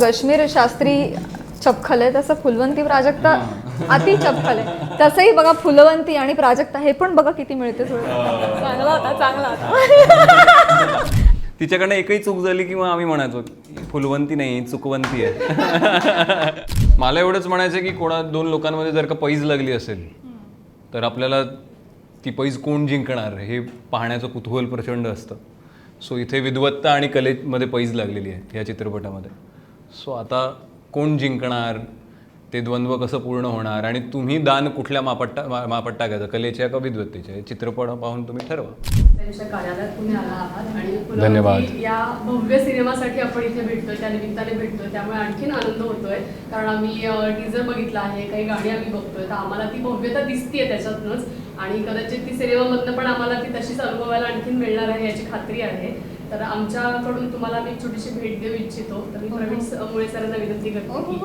गश्मीर शास्त्री चपखल आहे तसं फुलवंती प्राजक्ता अति चपखल आहे. तसंही बघा फुलवंती आणि प्राजक्ता हे पण बघा किती मिळते थोडं. चांगला होता चांगला होता. तिच्याकडनं एकही चूक झाली की मग आम्ही म्हणायचो फुलवंती नाही चुकवंती आहे. मला एवढंच म्हणायचं की कोणा दोन लोकांमध्ये जर का पैज लागली असेल तर आपल्याला ती पैज कोण जिंकणार हे पाहण्याचं कुतूहल प्रचंड असतं. सो इथे विद्वत्ता आणि कलेमध्ये पैज लागलेली आहे या चित्रपटामध्ये. सो आता कोण जिंकणार, ते द्वंद्व कसं पूर्ण होणार आणि तुम्ही दान कुठल्या मापात टाकायचं, कलेच्या का विद्वत्तेच्या, हे चित्रपट पाहून तुम्ही ठरवा. त्यांच्या कार्यालयात तुम्ही आला आहात आणि धन्यवाद. या भव्य सिनेमासाठी आपण इथे भेटतोय, त्या निमित्ताने भेटतोय, त्यामुळे आणखीन आनंद होतोय. कारण आम्ही टीजर बघितला आहे, काही गाणी आम्ही बघतोय, तर आम्हाला ती भव्यता दिसतीये त्याच्यातूनच आणि कदाचित ती सिनेमामधनं पण आम्हाला ती तशीच अनुभवायला आणखीन मिळणार आहे याची खात्री आहे. तर आमच्याकडून तुम्हाला मी छोटीशी भेट देऊ इच्छितो. तर मी प्रवीण मुळे सरांना विनंती करतो की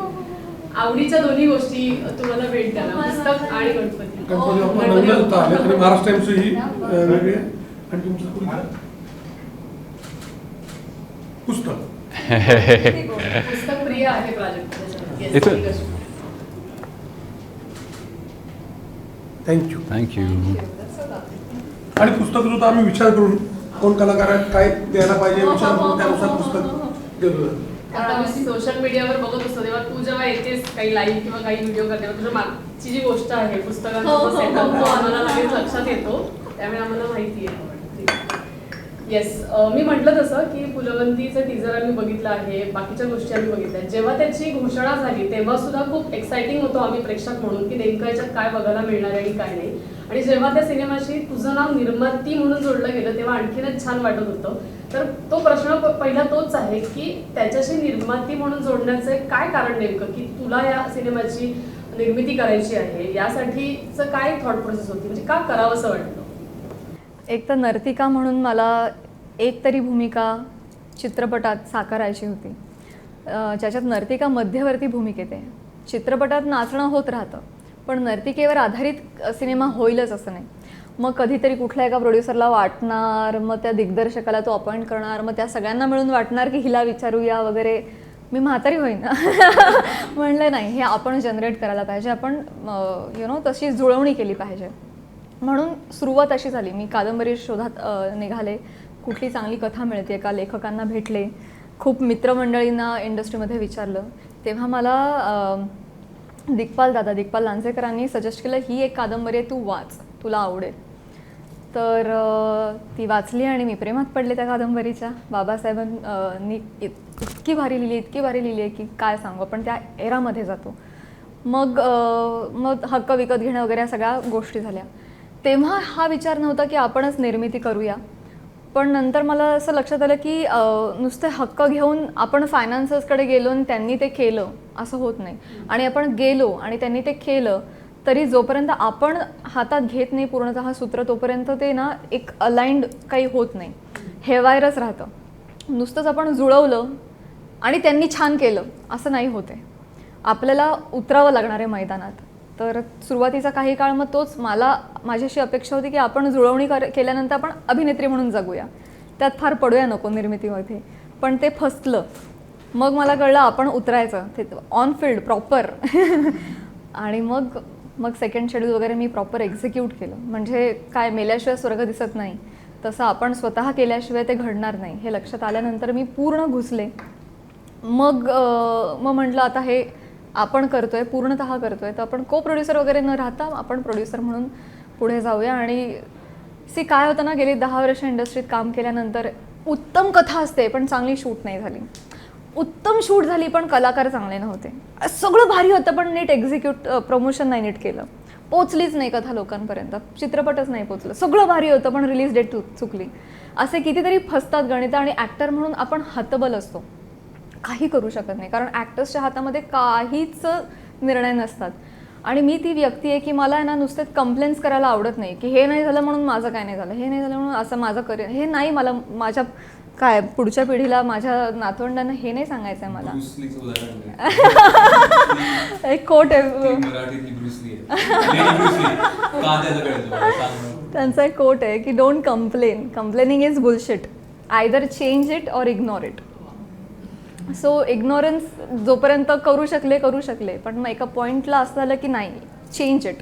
आवडीच्या दोन्ही गोष्टी तुम्हाला भेट द्यायला, पुस्तक आणि गणपती. महाराष्ट्र टाइम्स ही वेगळी आणि तुमचं पुस्तक पुस्तक प्रिय आहे प्राजक्त. थँक्यू. थँक्यू. आणि पुस्तक सुद्धा आम्ही विचार करून कोण कलाकारात काय द्यायला पाहिजे विचार करून त्यानुसार पुस्तक देतो. कारण आम्ही सोशल मीडियावर बघत असतो तेव्हा तू जेव्हा येतेस काही लाईव्ह किंवा काही व्हिडिओ करते तुझ्या मागची जी गोष्ट आहे पुस्तकांचा सेटअप तो आम्हाला लगेच लक्षात येतो, त्यामुळे आम्हाला माहिती आहे. येस, मी म्हटलं तसं की फुलवंतीचं टीजर आम्ही बघितलं आहे, बाकीच्या गोष्टी आम्ही बघितल्या. जेव्हा त्याची घोषणा झाली तेव्हा सुद्धा खूप एक्साइटिंग होतो आम्ही प्रेक्षक म्हणून की नेमकं याच्यात काय बघायला मिळणार आहे आणि काय नाही. आणि जेव्हा त्या सिनेमाशी तुझं नाव निर्माती म्हणून जोडलं गेलं तेव्हा आणखीनच छान वाटत होतं. तर तो प्रश्न पहिला तोच आहे की त्याच्याशी निर्माती म्हणून जोडण्याचं काय कारण नेमकं, की तुला या सिनेमाची निर्मिती करायची आहे, यासाठीचं काय थॉट प्रोसेस होती, म्हणजे का करावंसं वाटतं? एक तर नर्तिका म्हणून मला एक तरी भूमिका चित्रपटात साकारायची होती, ज्याच्यात नर्तिका मध्यवर्ती भूमिकेत आहे. चित्रपटात नाचणं होत राहतं पण नर्तिकेवर आधारित सिनेमा होईलच असं नाही. मग कधीतरी कुठल्या एका प्रोड्युसरला वाटणार, मग त्या दिग्दर्शकाला तो अपॉइंट करणार, मग त्या सगळ्यांना मिळून वाटणार की हिला विचारूया वगैरे. मी म्हातारी होईन म्हणलं नाही, हे आपण जनरेट करायला पाहिजे, आपण तशी जुळवणी केली पाहिजे. म्हणून सुरुवात अशी झाली. मी कादंबरी शोधात निघाले, कुठली चांगली कथा मिळते, एका लेखकांना भेटले, खूप मित्रमंडळींना इंडस्ट्रीमध्ये विचारलं. तेव्हा मला दिग्पाल लांजेकरांनी सजेस्ट केलं, ही एक कादंबरी आहे, तू वाच, तुला आवडेल. तर ती वाचली आणि मी प्रेमात पडले त्या कादंबरीच्या. बाबासाहेबांनी इतकी भारी लिहिली आहे की काय सांगू, आपण त्या एरामध्ये जातो. मग हक्क विकत घेणं वगैरे या सगळ्या गोष्टी झाल्या. तेव्हा हा विचार नव्हता की आपणच निर्मिती करूया. पण नंतर मला असं लक्षात आलं की नुसते हक्क घेऊन आपण फायनान्सर्सकडे गेलो आणि त्यांनी ते केलं असं होत नाही. आणि आपण गेलो आणि त्यांनी ते केलं तरी जोपर्यंत आपण हातात घेत नाही पूर्णतः सूत्र तोपर्यंत ते ना एक अलाइंड काही होत नाही, हेवायरच राहतं. नुसतंच आपण जुळवलं आणि त्यांनी छान केलं असं नाही होते, आपल्याला उतरावं लागणार आहे मैदानात. तर सुरुवातीचा काही काळ मग तोच माझी अशी अपेक्षा होती की आपण जुळवणी केल्यानंतर आपण अभिनेत्री म्हणून जगूया, त्यात फार पडूया नको निर्मितीमध्ये. पण ते फसलं. मग मला कळलं आपण उतरायचं ते ऑन फील्ड प्रॉपर आणि मग सेकंड शेड्यूल वगैरे मी प्रॉपर एक्झिक्यूट केलं. म्हणजे काय, मेल्याशिवाय स्वर्ग दिसत नाही तसं आपण स्वतः केल्याशिवाय ते घडणार नाही हे लक्षात आल्यानंतर मी पूर्ण घुसले. मग म्हटलं आता हे आपण करतोय, पूर्णतः करतोय, तर आपण को प्रोड्युसर वगैरे न राहता आपण प्रोड्युसर म्हणून पुढे जाऊया. आणि काय होतं ना, गेली 10 वर्ष इंडस्ट्रीत काम केल्यानंतर उत्तम कथा असते पण चांगली शूट नाही झाली, उत्तम शूट झाली पण कलाकार चांगले नव्हते, सगळं भारी होतं पण नीट एक्झिक्यूट प्रमोशन नाही नीट केलं, पोचलीच नाही कथा लोकांपर्यंत, चित्रपटच नाही पोचलं, सगळं भारी होतं पण रिलीज डेट चुकली. असे कितीतरी फसतात गणित. आणि ॲक्टर म्हणून आपण हतबल असतो, काही करू शकत नाही, कारण ॲक्टर्सच्या हातामध्ये काहीच निर्णय नसतात. आणि मी ती व्यक्ती आहे की मला ना नुसते कंप्लेंट्स करायला आवडत नाही की हे नाही झालं म्हणून माझं काय नाही झालं, हे नाही झालं म्हणून असं माझं करिअर, हे नाही. मला माझ्या काय पुढच्या पिढीला, माझ्या नातवंडांना हे नाही सांगायचं आहे मला. एक कोट आहे, त्यांचा एक कोट आहे की don't complain, complaining is bullshit, either change it और इग्नोर इट. सो इग्नोरन्स जोपर्यंत करू शकले पण मग एका पॉईंटला असं झालं की नाही, चेंज इट.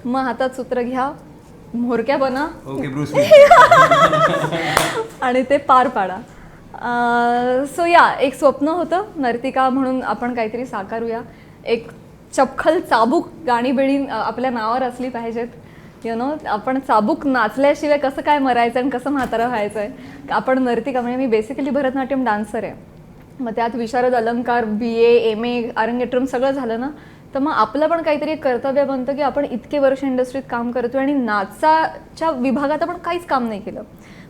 मग हातात सूत्र घ्या, म्होरक्या बना ओके ब्रूस आणि ते पार पाडा. सो या एक स्वप्न होतं नर्तिका म्हणून आपण काहीतरी साकारूया. एक चपखल चाबूक गाणी बिणी आपल्या नावावर असली पाहिजेत. आपण चाबूक नाचल्याशिवाय कसं काय मरायचं आणि कसं म्हातारं व्हायचं आहे. आपण नर्तिका म्हणजे मी बेसिकली भरतनाट्यम डान्सर आहे. मग त्यात विशारद अलंकार, BA, MA, अरंगेट्रम सगळं झालं ना, तर मग आपलं पण काहीतरी एक कर्तव्य बनतं की आपण इतके वर्ष इंडस्ट्रीत काम करतोय आणि नाचाच्या विभागात आपण काहीच काम नाही केलं.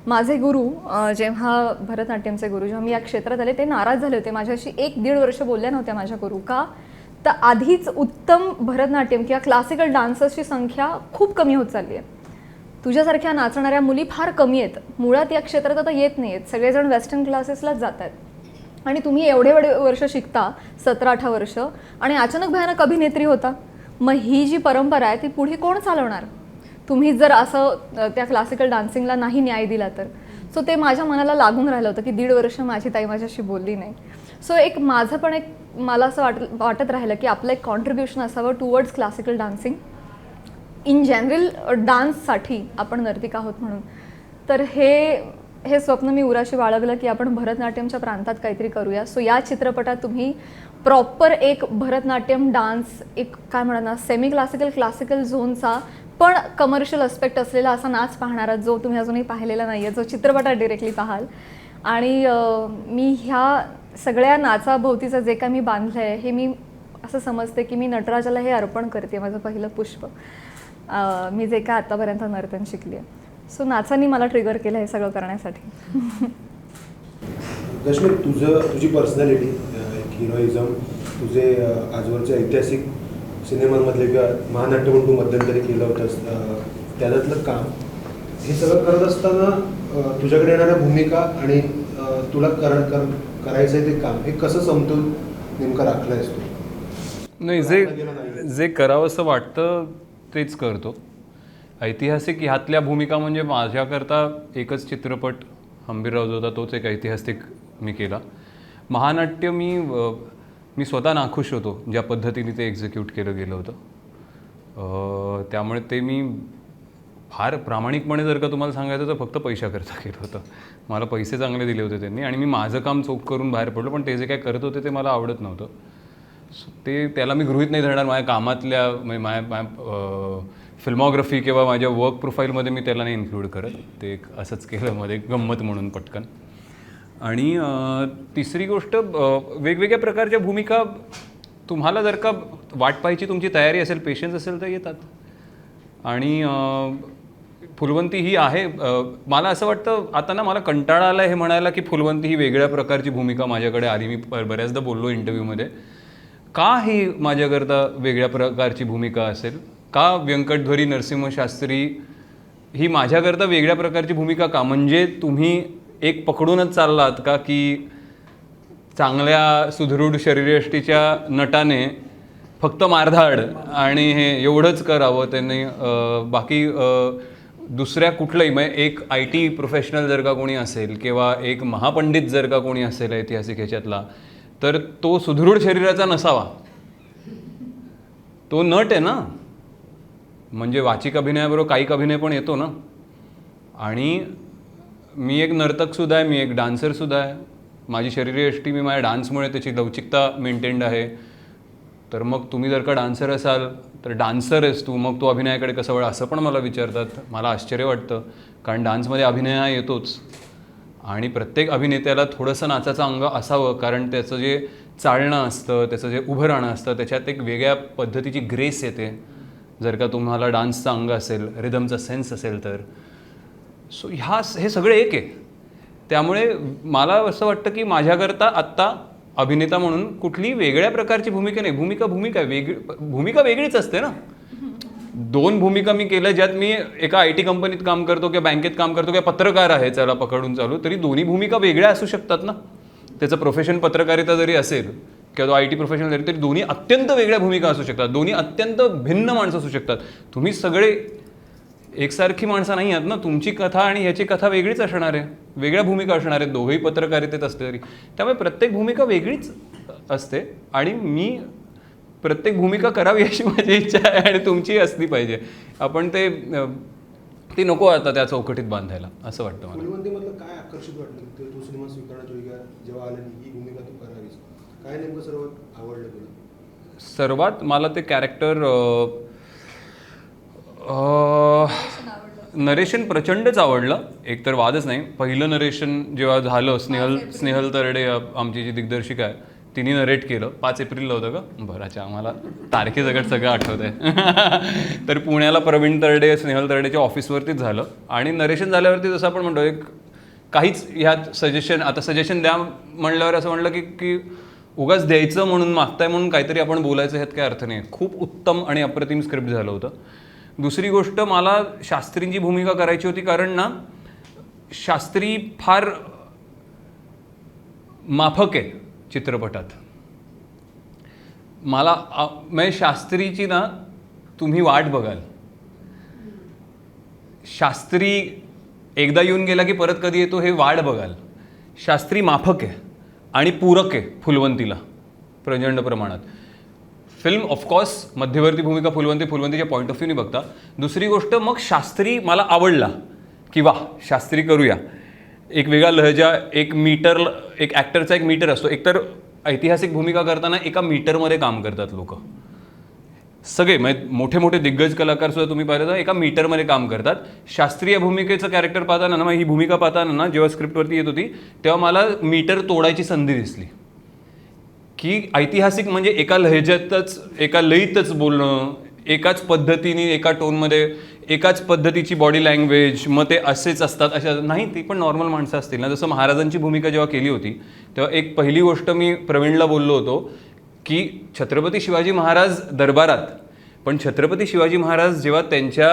माझे गुरु जेव्हा भरतनाट्यमचे गुरु जेव्हा मी या क्षेत्रात आले ते नाराज झाले होते माझ्याशी. 1-1.5 वर्ष बोलल्या नव्हत्या माझ्या गुरु. का तर आधीच उत्तम भरतनाट्यम किंवा क्लासिकल डान्सर्सची संख्या खूप कमी होत चालली आहे. तुझ्यासारख्या नाचणाऱ्या मुली फार कमी आहेत. मुळात या क्षेत्रात आता येत नाही आहेत. सगळेजण वेस्टर्न क्लासेसलाच जात आहेत. आणि तुम्ही एवढे वर्ष शिकता, 17-18 वर्ष, आणि अचानक भयानक अभिनेत्री होता. मग ही जी परंपरा आहे ती पुढे कोण चालवणार? तुम्ही जर असं त्या क्लासिकल डान्सिंगला नाही न्याय दिला तर. सो ते माझ्या मनाला लागून राहिलं होतं की 1.5 वर्ष माझी ताई माझ्याशी बोलली नाही. सो एक माझं पण एक मला असं वाटत राहिलं की आपलं एक कॉन्ट्रीब्युशन असावं towards classical dancing in general. डान्ससाठी आपण नर्तिका आहोत म्हणून. तर हे स्वप्न मी उराशी बाळगलं की आपण भरतनाट्यमच्या प्रांतात काहीतरी करूया. सो या चित्रपटात तुम्ही प्रॉपर एक भरतनाट्यम डान्स, एक काय म्हणा ना, सेमी क्लासिकल झोनचा पण कमर्शियल अस्पेक्ट असलेला असा नाच पाहणारा जो तुम्ही अजूनही पाहिलेला नाही आहे, जो चित्रपटात डिरेक्टली पाहाल. आणि मी ह्या सगळ्या नाचाभोवतीचं जे काय मी बांधलं आहे हे मी असं समजते की मी नटराजाला हे अर्पण करते, माझं पहिलं पुष्प. मी जे काय आत्तापर्यंत नर्तन शिकली आहे. सो नाचांनी मला ट्रिगर केलं हे सगळं करण्यासाठी. रश्मी, तुझी पर्सनॅलिटी, हिरोइझम, तुझे आजवरचे ऐतिहासिक सिनेमांमधले किंवा महानाट्य म्हणून तू मध्यंतरी केलं होतंस, त्याच्यातलं काम, हे सगळं करत असताना तुझ्याकडे येणाऱ्या भूमिका आणि तुला करायचं आहे ते काम, हे कसं समतोल नेमकं राखलं आहेस तू? नाही, जे करावं असं वाटतं तेच करतो. ऐतिहासिक ह्यातल्या भूमिका म्हणजे माझ्याकरता एकच चित्रपट हंबीरराव होता, तोच एक ऐतिहासिक मी केला. महानाट्य मी स्वतः नाखुश होतो ज्या पद्धतीने ते एक्झिक्यूट केलं गेलं होतं. त्यामुळे ते मी फार प्रामाणिकपणे जर का तुम्हाला सांगायचं तर फक्त पैशाकरता केलं होतं. मला पैसे चांगले दिले होते त्यांनी आणि मी माझं काम चोख करून बाहेर पडलो, पण ते जे काय करत होते ते मला आवडत नव्हतं. त्याला मी गृहीत नाही धरणार माझ्या कामातल्या, माझ्या फिल्मॉग्राफी किंवा माझ्या वर्क प्रोफाईलमध्ये मी त्याला नाही इन्क्लूड करत. ते असंच केलं मध्ये गंमत म्हणून पटकन. आणि तिसरी गोष्ट, वेगवेगळ्या प्रकारच्या भूमिका तुम्हाला जर का वाट पाहायची तुमची तयारी असेल, पेशन्स असेल तर येतात. आणि फुलवंती ही आहे, मला असं वाटतं आता ना मला कंटाळा आला हे म्हणायला की फुलवंती ही वेगळ्या प्रकारची भूमिका माझ्याकडे आली. मी बऱ्याचदा बोललो इंटरव्ह्यूमध्ये, का ही माझ्याकरता वेगळ्या प्रकारची भूमिका असेल, का व्यंकटध्वरी नरसिंहशास्त्री ही माझ्याकरता वेगळ्या प्रकारची भूमिका का? म्हणजे तुम्ही एक पकडूनच चाललात का की चांगल्या सुदृढ शरीरयष्टीच्या नटाने फक्त मारधाड आणि हे एवढंच करावं त्यांनी, बाकी दुसऱ्या कुठलंही, म्हणजे एक IT प्रोफेशनल जर का कोणी असेल किंवा एक महापंडित जर का कोणी असेल ऐतिहासिक ह्याच्यातला, तर तो सुदृढ शरीराचा नसावा. तो नट आहे ना, म्हणजे वाचिक अभिनयाबरोबर कायिक अभिनय पण येतो ना. आणि मी एक नर्तकसुद्धा आहे, मी एक डान्सरसुद्धा आहे. माझी शरीरयष्टी मी माझ्या डान्समुळे त्याची लवचिकता मेंटेन्ड आहे. तर मग तुम्ही जर का डान्सर असाल तर डान्सर आहेस तू, मग तो अभिनयाकडे कसं वळ, असं पण मला विचारतात. मला आश्चर्य वाटतं, कारण डान्समध्ये अभिनय हा येतोच आणि प्रत्येक अभिनेत्याला थोडंसं नाचाचं अंग असावं, कारण त्याचं जे चालणं असतं, त्याचं जे उभं राहणं असतं, त्याच्यात एक वेगळ्या पद्धतीची ग्रेस येते जर का तुम्हाला डान्सचं अंग असेल, रिदमचा सेन्स असेल तर. सो हे सगळे एक आहे. त्यामुळे मला असं वाटतं की माझ्याकरता आत्ता अभिनेता म्हणून कुठली वेगळ्या प्रकारची भूमिका नाही. भूमिका वेगळीच असते ना. 2 भूमिका मी केल्या, ज्यात मी एका IT कंपनीत काम करतो किंवा बँकेत काम करतो किंवा पत्रकार आहे त्याला पकडून चालू, तरी दोन्ही भूमिका वेगळ्या असू शकतात ना. त्याचं प्रोफेशन पत्रकारिता जरी असेल किंवा तो IT प्रोफेशनल जरी, तरी दोन्ही अत्यंत वेगळ्या भूमिका असू शकतात. दोन्ही अत्यंत भिन्न माणसं असू शकतात. तुम्ही सगळे एकसारखी माणसं नाही आहेत ना. तुमची कथा आणि ह्याची कथा वेगळीच असणार आहे, वेगळ्या भूमिका असणार आहेत, दोघंही पत्रकारितेत असते तरी. त्यामुळे प्रत्येक भूमिका वेगळीच असते आणि मी प्रत्येक भूमिका करावी अशी माझी इच्छा आहे आणि तुमची असली पाहिजे. आपण ती नको आता त्या चौकटीत बांधायला, असं वाटतं मला. फुलवंतीमधलं काय आकर्षित वाटलं की तू सिनेमा स्वीकारण्याच्या वेळी जेव्हा आलं ही भूमिका तू करावीस, काय नेमकं सर्वात आवडलं तुला? सर्वात मला ते कॅरेक्टर नरेशन प्रचंडच आवडलं, एकतर वादच नाही. पहिलं नरेशन जेव्हा झालं, स्नेहल तरडे आमची जी दिग्दर्शिका आहे तिने नरेट केलं. 5 एप्रिलला होतं का? बरं, अच्छा, आम्हाला तारखेसकट सगळं आठवत आहे. तर पुण्याला प्रवीण तरडे, स्नेहल तरडेच्या ऑफिसवरतीच झालं आणि नरेशन झाल्यावरती जसं आपण म्हणतो एक काहीच ह्यात सजेशन द्या म्हणल्यावर असं म्हणलं की उगाच द्यायचं म्हणून, मागताय म्हणून काहीतरी आपण बोलायचं ह्यात काही अर्थ नाही. खूप उत्तम आणि अप्रतिम स्क्रिप्ट झालं होतं. दुसरी गोष्ट, मला शास्त्रींची भूमिका करायची होती कारण ना शास्त्री फार माफक आहे चित्रपटात. मला म्हणजे शास्त्रीची ना तुम्ही वाट बघाल. शास्त्री एकदा येऊन गेला की परत कधी येतो हे वाट बघाल. शास्त्री माफक आहे आणि पूरक आहे फुलवंतीला प्रचंड प्रमाणात. फिल्म ऑफकोर्स मध्यवर्ती भूमिका फुलवंतीच्या पॉईंट ऑफ व्ह्यूने बघता. दुसरी गोष्ट, मग शास्त्री मला आवडला की वा शास्त्री करूया. एक वेगळा लहजा, एक ॲक्टरचा एक मीटर असतो. एकतर ऐतिहासिक भूमिका करताना एका मीटरमध्ये काम करतात लोक सगळे, म्हणजे मोठे मोठे दिग्गज कलाकार सुद्धा तुम्ही पाहिलं तर एका मीटरमध्ये काम करतात. शास्त्रीय भूमिकेचं कॅरेक्टर पाहताना ना, ही भूमिका पाहताना ना, जेव्हा स्क्रिप्टवरती येत होती तेव्हा मला मीटर तोडायची संधी दिसली की ऐतिहासिक म्हणजे एका लहेजातच, एका लयीतच बोलणं, एकाच पद्धतीने, एका टोनमध्ये, एकाच पद्धतीची बॉडी लँग्वेज, मग ते असेच असतात अशा नाही. ती पण नॉर्मल माणसं असतील ना. जसं महाराजांची भूमिका जेव्हा केली होती तेव्हा एक पहिली गोष्ट मी प्रवीणला बोललो होतो की छत्रपती शिवाजी महाराज दरबारात, पण छत्रपती शिवाजी महाराज जेव्हा त्यांच्या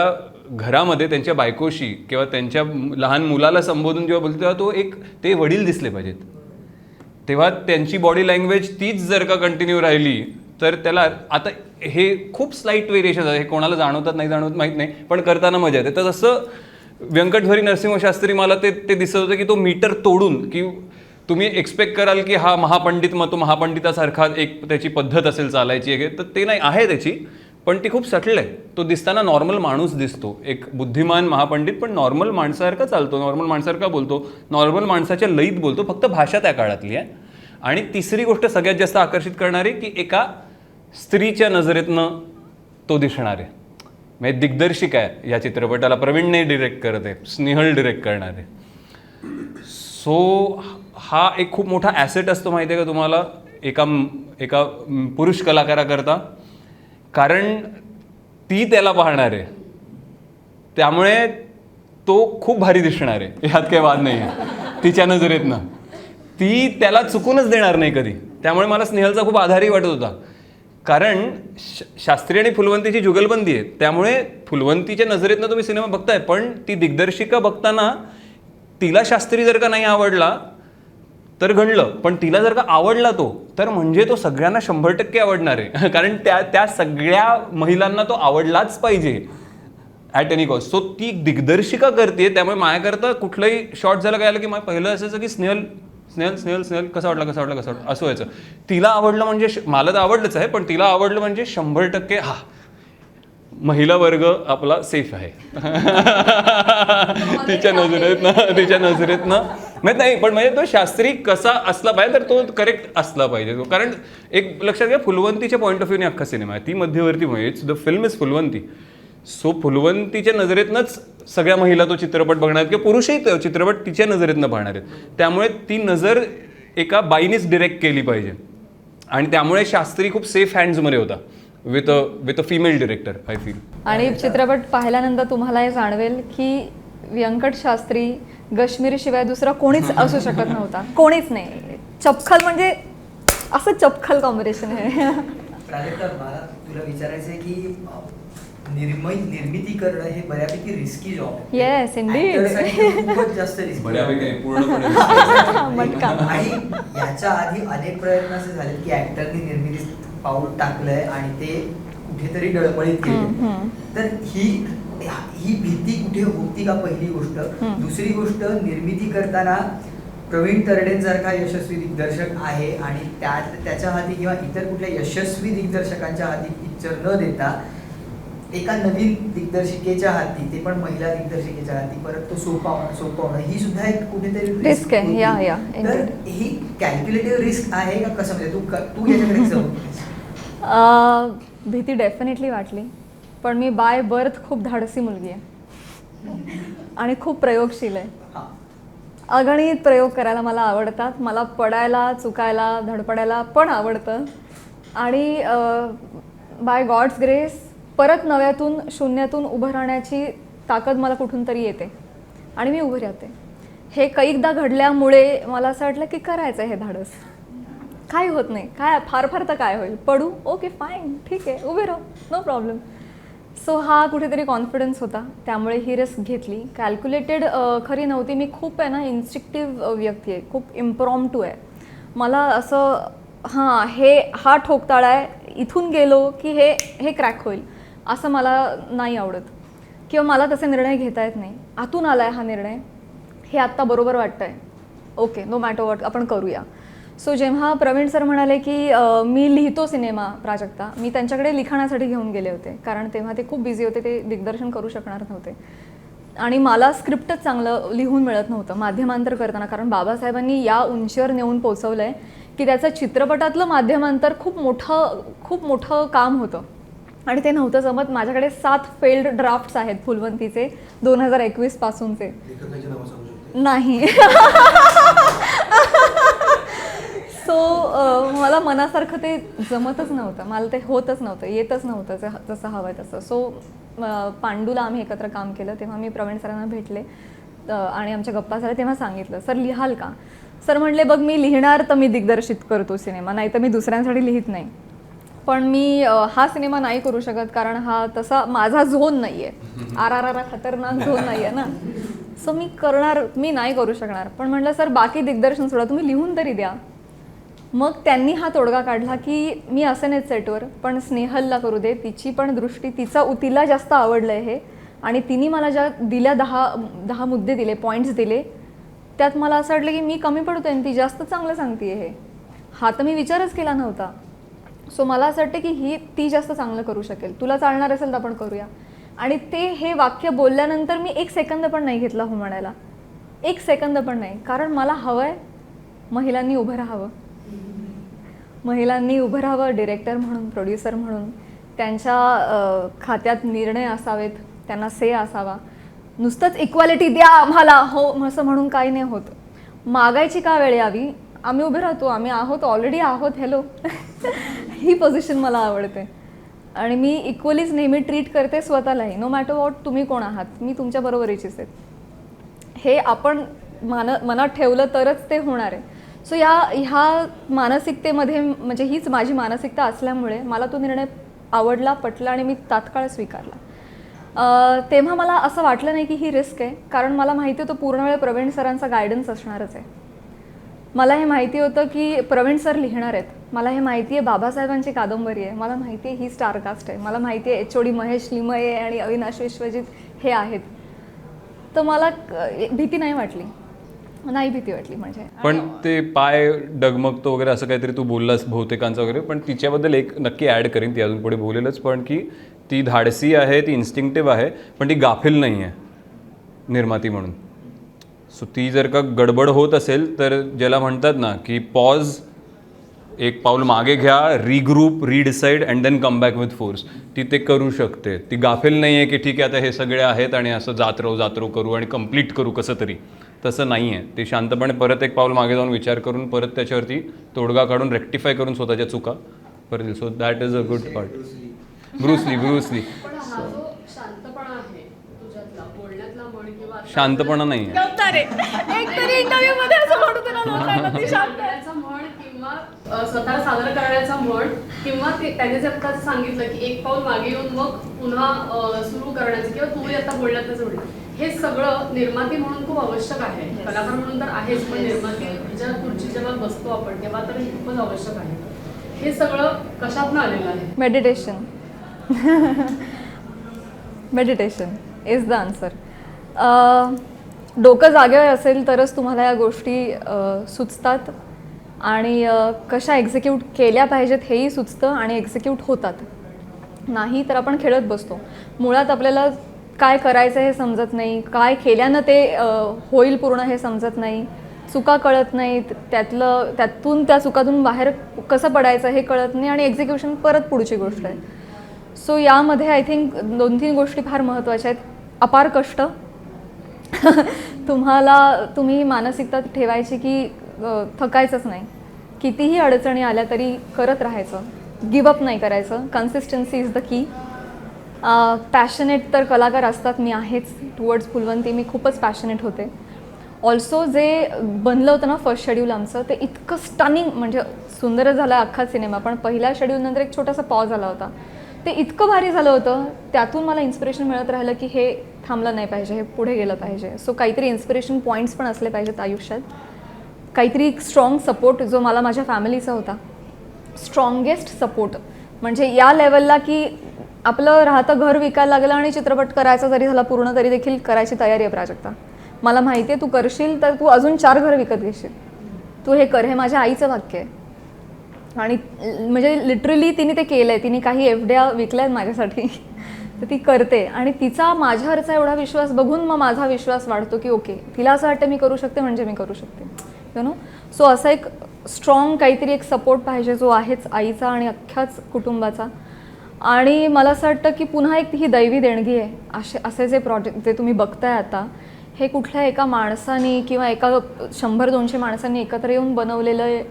घरामध्ये त्यांच्या बायकोशी किंवा त्यांच्या लहान मुलाला संबोधून जेव्हा बोलतो तेव्हा ते वडील दिसले पाहिजेत. तेव्हा त्यांची बॉडी लँग्वेज तीच जर का कंटिन्यू राहिली तर त्याला, आता हे खूप स्लाईट व्हेरिएशन आहे, हे कोणाला जाणवतात नाही जाणवत माहीत नाही, पण करताना मजा येते. तर तसं व्यंकटधरी नरसिंह शास्त्री मला ते दिसत होतं की तो मीटर तोडून, की तुम्ही एक्सपेक्ट कराल की हा महापंडित, मग तो महापंडितासारखा एक त्याची पद्धत असेल चालायची आहे, तर ते नाही आहे त्याची, पण ती खूप सटल आहे. तो दिसताना नॉर्मल माणूस दिसतो, एक बुद्धिमान महापंडित, पण नॉर्मल माणसासारखा चालतो, नॉर्मल माणसासारखा बोलतो, नॉर्मल माणसाच्या लयीत बोलतो, फक्त भाषा त्या काळातली आहे. आणि तिसरी गोष्ट सगळ्यात जास्त आकर्षित करणारी की एका स्त्रीच्या नजरेतनं तो दिसणार आहे. म्हणजे दिग्दर्शिका आहे या चित्रपटाला, प्रवीणने डिरेक्ट करत आहे, स्नेहल डिरेक्ट करणार आहे. सो हा एक खूप मोठा ॲसेट असतो माहिती आहे का तुम्हाला एका पुरुष कलाकाराकरता, कारण ती त्याला पाहणार आहे, त्यामुळे तो खूप भारी दिसणार आहे, ह्यात काही वाद नाही आहे. तिच्या नजरेतनं ती त्याला चुकूनच देणार नाही कधी. त्यामुळे मला स्नेहलचा खूप आधारही वाटत होता, कारण शास्त्री आणि फुलवंतीची जुगलबंदी आहे. त्यामुळे फुलवंतीच्या नजरेतनं तुम्ही सिनेमा बघताय, पण ती दिग्दर्शिका बघताना तिला शास्त्री जर का नाही आवडला तर घडलं, पण तिला जर का आवडला तो, तर म्हणजे तो सगळ्यांना 100% आवडणार आहे, कारण त्या सगळ्या महिलांना तो आवडलाच पाहिजे ॲट एनी कॉस्ट. सो ती दिग्दर्शिका करते, त्यामुळे माझ्याकरता कुठलंही शॉट झालं काय आलं की मला पहिलं असायचं की स्नेहल कसा वाटला असं व्हायचं. तिला आवडलं म्हणजे मला तर आवडलंच आहे, पण तिला आवडलं म्हणजे 100% हा महिला वर्ग आपला सेफ आहे तिच्या नजरेतनं माहीत नाही. पण म्हणजे तो शास्त्री कसा असला पाहिजे, तर तो करेक्ट असला पाहिजे तो. कारण एक लक्षात घ्या, फुलवंतीच्या पॉईंट ऑफ व्ह्यूने अख्खा सिनेमा आहे, ती मध्यवर्ती म्हणजे the film is Phullwanti. So फुलवंतीच्या नजरेतनंच सगळ्या महिला तो चित्रपट बघणार आहेत किंवा पुरुषही तो चित्रपट तिच्या नजरेतनं पाहणार आहेत. त्यामुळे ती नजर एका बाईनेच डिरेक्ट केली पाहिजे, आणि त्यामुळे शास्त्री खूप सेफ हँड्समध्ये होता with a female director I feel. आणि चित्रपट पाहिल्यानंतर तुम्हाला हे जाणवेल की व्यंकट शास्त्री गश्मीरी शिवाय दुसरा कोणीच असू शकत नव्हता, कोणीच नाही. चपखल म्हणजे असं चपखल कॉम्बिनेशन आहे. प्राजक्ता, मला तुला विचारायचं आहे की निर्मिती करणं हे बऱ्यापैकी रिस्की जॉब आहे. Yes Indeed. खूपच जास्त रिस्की मटका. आणि याच्या आधी अनेक प्रयत्न असे झाले की ऍक्टरनी निर्मितीत पाऊल टाकलंय आणि ते कुठेतरी डळमळीत गेले. तर ही ही भीती कुठे होती का, पहिली गोष्ट. दुसरी गोष्ट, निर्मिती करताना प्रवीण तरडेंसारखा यशस्वी दिग्दर्शक आहे आणि त्याच्या हाती किंवा इतर कुठल्या यशस्वी दिग्दर्शकांच्या हाती पिक्चर न देता एका नवीन दिग्दर्शिकेच्या हाती, ते पण महिला दिग्दर्शिकेच्या हाती परत तो सोपवणं ही सुद्धा एक कुठेतरी रिस्क आहे. होती. या तर ही कॅल्क्युलेटिव्ह रिस्क आहे का, कसं म्हणजे तू याच्याकडे जाऊ भीती डेफिनेटली वाटली, पण मी बाय बर्थ खूप धाडसी मुलगी आहे आणि खूप प्रयोगशील आहे. अगणित प्रयोग करायला मला आवडतात. मला पडायला, चुकायला, धडपडायला पण आवडतं आणि बाय गॉड्स ग्रेस परत नव्यातून, शून्यातून उभं राहण्याची ताकद मला कुठून तरी येते आणि मी उभी राहते. हे कैकदा घडल्यामुळे मला असं वाटलं की करायचं हे धाडस. काय होत नाही, काय फार फार तर काय होईल, पडू, ओके फाईन, ठीक आहे, उभे राहू, नो प्रॉब्लेम. सो हा कुठेतरी कॉन्फिडन्स होता, त्यामुळे ही रिस्क घेतली. कॅल्क्युलेटेड खरी नव्हती. मी खूप आहे ना इन्स्टिक्टिव्ह व्यक्ती आहे, खूप इम्प्रॉम्प्टू आहे. मला असं हा ठोकताळा आहे, इथून गेलो की हे क्रॅक होईल असं मला नाही आवडत, किंवा मला तसे निर्णय घेता येत नाही. आतून आला आहे हा निर्णय, हे आत्ता बरोबर वाटतं आहे, ओके, नो मॅटर वॉट, आपण करूया. सो जेव्हा प्रवीण सर म्हणाले की मी लिहितो सिनेमा प्राजक्ता, मी त्यांच्याकडे लिखाणासाठी घेऊन गेले होते, कारण तेव्हा ते खूप बिझी होते, ते दिग्दर्शन करू शकणार नव्हते आणि मला स्क्रिप्टच चांगलं लिहून मिळत नव्हतं माध्यमांतर करताना. कारण बाबासाहेबांनी या उंचीवर नेऊन पोचवलं आहे की त्याचं चित्रपटातलं माध्यमांतर खूप मोठं काम होतं आणि ते नव्हतं जमत. माझ्याकडे 7 फेल्ड ड्राफ्ट्स आहेत फुलवंतीचे 2021 पासूनचे. लेखकाचे नाव सांगू शकते? नाही. सो मला मनासारखं ते जमतच नव्हतं, मला ते होतच नव्हतं, येतच नव्हतं जसं हवं तसं. सो पांडूला आम्ही एकत्र काम केलं, तेव्हा मी प्रवीण सरांना भेटले आणि आमच्या गप्पा झाल्या. तेव्हा सांगितलं, सर लिहाल का? सर म्हणले, बघ मी लिहिणार तर मी दिग्दर्शित करतो सिनेमा, नाही तर मी दुसऱ्यांसाठी लिहित नाही. पण मी हा सिनेमा नाही करू शकत, कारण हा तसा माझा झोन नाही आहे, RRR खतरनाक झोन नाही आहे ना. सो मी नाही करू शकणार. पण म्हटलं सर बाकी दिग्दर्शन सोडा, तुम्ही लिहून तरी द्या. मग त्यांनी हा तोडगा काढला की मी असं नाही सेटवर, पण स्नेहलला करू दे, तिची पण दृष्टी, तिला जास्त आवडलं आहे हे, आणि तिने मला ज्या दिल्या 10 मुद्दे दिले, पॉईंट्स दिले, त्यात मला असं वाटलं की मी कमी पडतो आणि ती जास्त चांगलं सांगते हे. हा तर मी विचारच केला नव्हता. सो मला असं वाटतं की ती जास्त चांगलं करू शकेल, तुला चालणार असेल तर आपण करूया. आणि हे वाक्य बोलल्यानंतर मी 1 सेकंद पण नाही घेतला हो म्हणायला, 1 सेकंद पण नाही. कारण मला हवं आहे महिलांनी उभं राहावं, महिलांनी उभं राहावं, डिरेक्टर म्हणून, प्रोड्युसर म्हणून. त्यांच्या खात्यात निर्णय असावेत, त्यांना से असावा. नुसतंच इक्वालिटी द्या आम्हाला हो असं म्हणून काही नाही होत. मागायची का वेळ यावी, आम्ही उभे राहतो, आम्ही आहोत, ऑलरेडी आहोत, हॅलो. ही पोझिशन मला आवडते आणि मी इक्वलीच नेहमी ट्रीट करते स्वतःलाही, नो मॅटर वॉट तुम्ही कोण आहात, मी तुमच्या बरोबरीचीच आहे. हे आपण मनात ठेवलं तरच ते होणार आहे. सो ह्या मानसिकतेमध्ये, म्हणजे हीच माझी मानसिकता असल्यामुळे मला तो निर्णय आवडला, पटला आणि मी तात्काळ स्वीकारला. तेव्हा मला असं वाटलं नाही की ही रिस्क आहे, कारण मला माहिती होतं पूर्ण वेळ प्रवीण सरांचा गायडन्स असणारच आहे. मला हे माहिती होतं की प्रवीण सर लिहिणार आहेत, मला हे माहिती आहे बाबासाहेबांची कादंबरी आहे, मला माहिती आहे ही स्टारकास्ट आहे, मला माहिती आहे HOD महेश लिमये आणि अविनाश विश्वजित हे आहेत. तर मला भीती नाही वाटली, नाही भीती वाटली. म्हणजे पण ते पाय डगमगतो वगैरे असं काहीतरी तू बोललास बहुतेकांचं वगैरे, पण तिच्याबद्दल एक नक्की ॲड करीन, ती अजून पुढे बोलेलच. पण की ती धाडसी आहे, ती इन्स्टिंक्टिव्ह आहे, पण ती गाफील नाही आहे निर्माती म्हणून. सो ती जर का गडबड होत असेल तर ज्याला म्हणतात ना की पॉज, एक पाऊल मागे घ्या, regroup, redecide and then come back with force, ती ते करू शकते. ती गाफील नाही आहे की ठीक आहे आता हे सगळे आहेत आणि असं जातरो करू आणि कंप्लीट करू कसं तरी, तसं नाही आहे. ते शांतपणे परत एक पाऊल मागे जाऊन विचार करून परत त्याच्यावरती तोडगा काढून रेक्टिफाय करून स्वतःच्या चुका परत. So that is a good part. Bruce Lee पण हा जो शांतपणा आहे तुझ्यातला, बोलण्यातला म्हण किंवा शांतपणा नाही आहे. बोलण्याचा म्हण किंवा स्वतःला सादर करण्याचा म्हण किंवा त्याने जर आता सांगितलं की एक पाऊल मागे येऊन मग पुन्हा सुरू करण्याचं, किंवा तू आता बोलण्यातच जोडलं, हे सगळं निर्माती म्हणून खूप आवश्यक आहे. कलाकार म्हणून तर आहेच, पण निर्मातीच्या खुर्ची जेव्हा बसतो आपण तेव्हा तर हे खूपच आवश्यक आहे. हे सगळं कशातनं आलेलं आहे? मेडिटेशन. Is the answer. डोकं जागेवर असेल तरच तुम्हाला या गोष्टी सुचतात आणि कशा एक्झिक्यूट केल्या पाहिजेत हेही सुचतं आणि एक्झिक्यूट होतात. नाही तर आपण खेळत बसतो. मुळात आपल्याला काय करायचं हे समजत नाही, काय केल्यानं ते होईल पूर्ण हे समजत नाही, चुका कळत नाहीत, त्यातून त्या चुकातून बाहेर कसं पडायचं हे कळत नाही आणि एक्झिक्युशन परत पुढची गोष्ट आहे. सो यामध्ये आय थिंक 2-3 गोष्टी फार महत्त्वाच्या आहेत. अपार कष्ट तुम्ही मानसिकता ठेवायची की थकायचंच नाही, कितीही अडचणी आल्या तरी करत राहायचं, गिवअप नाही करायचं. Consistency is the key. Passionate तर कलाकार असतात, मी आहेच. टुवर्ड्स फुलवंती मी खूपच पॅशनेट होते. ऑल्सो जे बनलं होतं ना फर्स्ट शेड्यूल आमचं, ते इतकं स्टनिंग, म्हणजे सुंदरच झाला अख्खा सिनेमा, पण पहिल्या शेड्यूलनंतर एक छोटासा पॉज आला होता. ते इतकं भारी झालं होतं, त्यातून मला इन्स्पिरेशन मिळत राहिलं की हे थांबलं नाही पाहिजे, हे पुढे गेलं पाहिजे. सो काहीतरी इन्स्पिरेशन पॉईंट्स पण असले पाहिजेत आयुष्यात. काहीतरी स्ट्रॉंग सपोर्ट जो मला माझ्या फॅमिलीचा होता, स्ट्रॉंगेस्ट सपोर्ट. म्हणजे या लेवलला की आपलं राहतं घर विकायला लागलं आणि चित्रपट करायचा जरी झाला पूर्ण तरी देखील करायची तयारी आहे प्राजक्ता. मला माहिती आहे तू करशील तर तू अजून 4 घर विकत घेशील, तू हे कर. हे माझ्या आईचं वाक्य आहे. आणि म्हणजे लिटरली तिने ते केलं आहे. तिने काही एफड्या विकल्या आहेत माझ्यासाठी तर ती करते आणि तिचा माझ्यावरचा एवढा विश्वास बघून मग माझा विश्वास वाढतो की ओके, तिला असं वाटतं मी करू शकते म्हणजे मी करू शकते, यु नो. सो असा एक स्ट्रॉंग काहीतरी एक सपोर्ट पाहिजे जो आहेच आईचा आणि अख्ख्याच कुटुंबाचा. आणि मला असं वाटतं की पुन्हा एक ही दैवी देणगी आहे. असे जे प्रोजेक्ट जे तुम्ही बघताय आता, हे कुठल्या एका माणसाने किंवा एका 100-200 माणसांनी एकत्र येऊन बनवलेलं आहे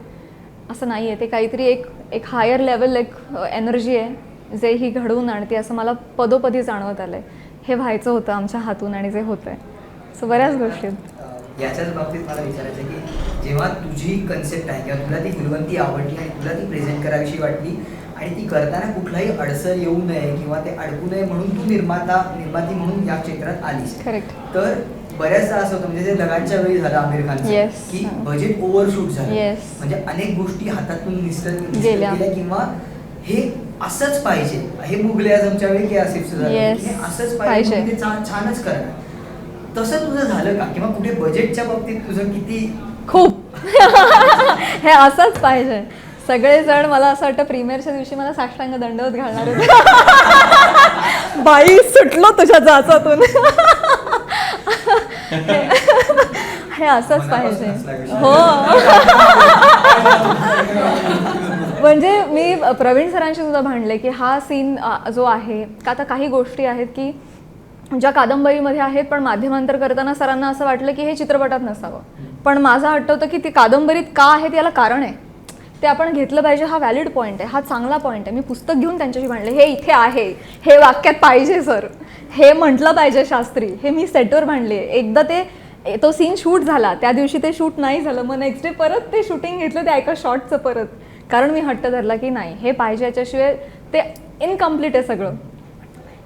असं नाही आहे. ते काहीतरी एक हायर लेवल एक एनर्जी आहे जे ही घडवून आणते असं मला पदोपदी जाणवत आलं आहे. हे व्हायचं होतं आमच्या हातून आणि जे होतं आहे. सो बऱ्याच गोष्टी आहेत. याच्याच बाबतीत मला विचारायचं आहे की जेव्हा तुझी कन्सेप्ट आहे किंवा तुला ती फुलवंती आवडली आणि तुला ती प्रेझेंट करावीशी वाटली आणि ती करताना कुठलाही अडसर येऊ नये किंवा ते अडकू नये म्हणून तू निर्माती म्हणून या क्षेत्रात आलीस. करेक्ट. तर बऱ्याचदा असं होतं, म्हणजे जे लगानच्या वेळी झालं आमिर खानचं, Yes. की बजेट ओव्हरशूट झालं. Yes. म्हणजे अनेक गोष्टी हातातून निसटत गेल्या किंवा हे असंच पाहिजे. हे मुघले आझमच्या वेळी की आसिफचं झालं, Yes. की हे असंच पाहिजे म्हणून ते छानच करणार. तसं तुझं झालं का? किंवा कुठे बजेटच्या बाबतीत तुझं किती? खूप हे असंच पाहिजे. सगळेजण मला असं वाटतं प्रीमियरच्या दिवशी मला साष्टांग दंडवत घालणार होते. बाई सुटलो तुझ्या जाचातून. हे असंच पाहिजे. हो. म्हणजे मी प्रवीण सरांशी सुद्धा भांडले की हा सीन जो आहे का, आता काही गोष्टी आहेत की ज्या कादंबरीमध्ये आहेत पण माध्यमांतर करताना सरांना असं वाटलं की हे चित्रपटात नसावं. पण माझं आठवतं की ती कादंबरीत का आहे याला कारण आहे, ते आपण घेतलं पाहिजे. हा व्हॅलिड पॉईंट आहे, हा चांगला पॉईंट आहे. मी पुस्तक घेऊन त्यांच्याशी भांडले, हे इथे आहे, हे वाक्यात पाहिजे सर, हे म्हटलं पाहिजे शास्त्री. हे मी सेटवर भांडले. एकदा तो सीन शूट झाला, त्या दिवशी ते शूट नाही झालं, मग नेक्स्ट डे परत ते शूटिंग घेतलं त्या एका शॉटचं परत, कारण मी हट्ट धरला की नाही हे पाहिजे, याच्याशिवाय ते इनकम्प्लीट आहे सगळं.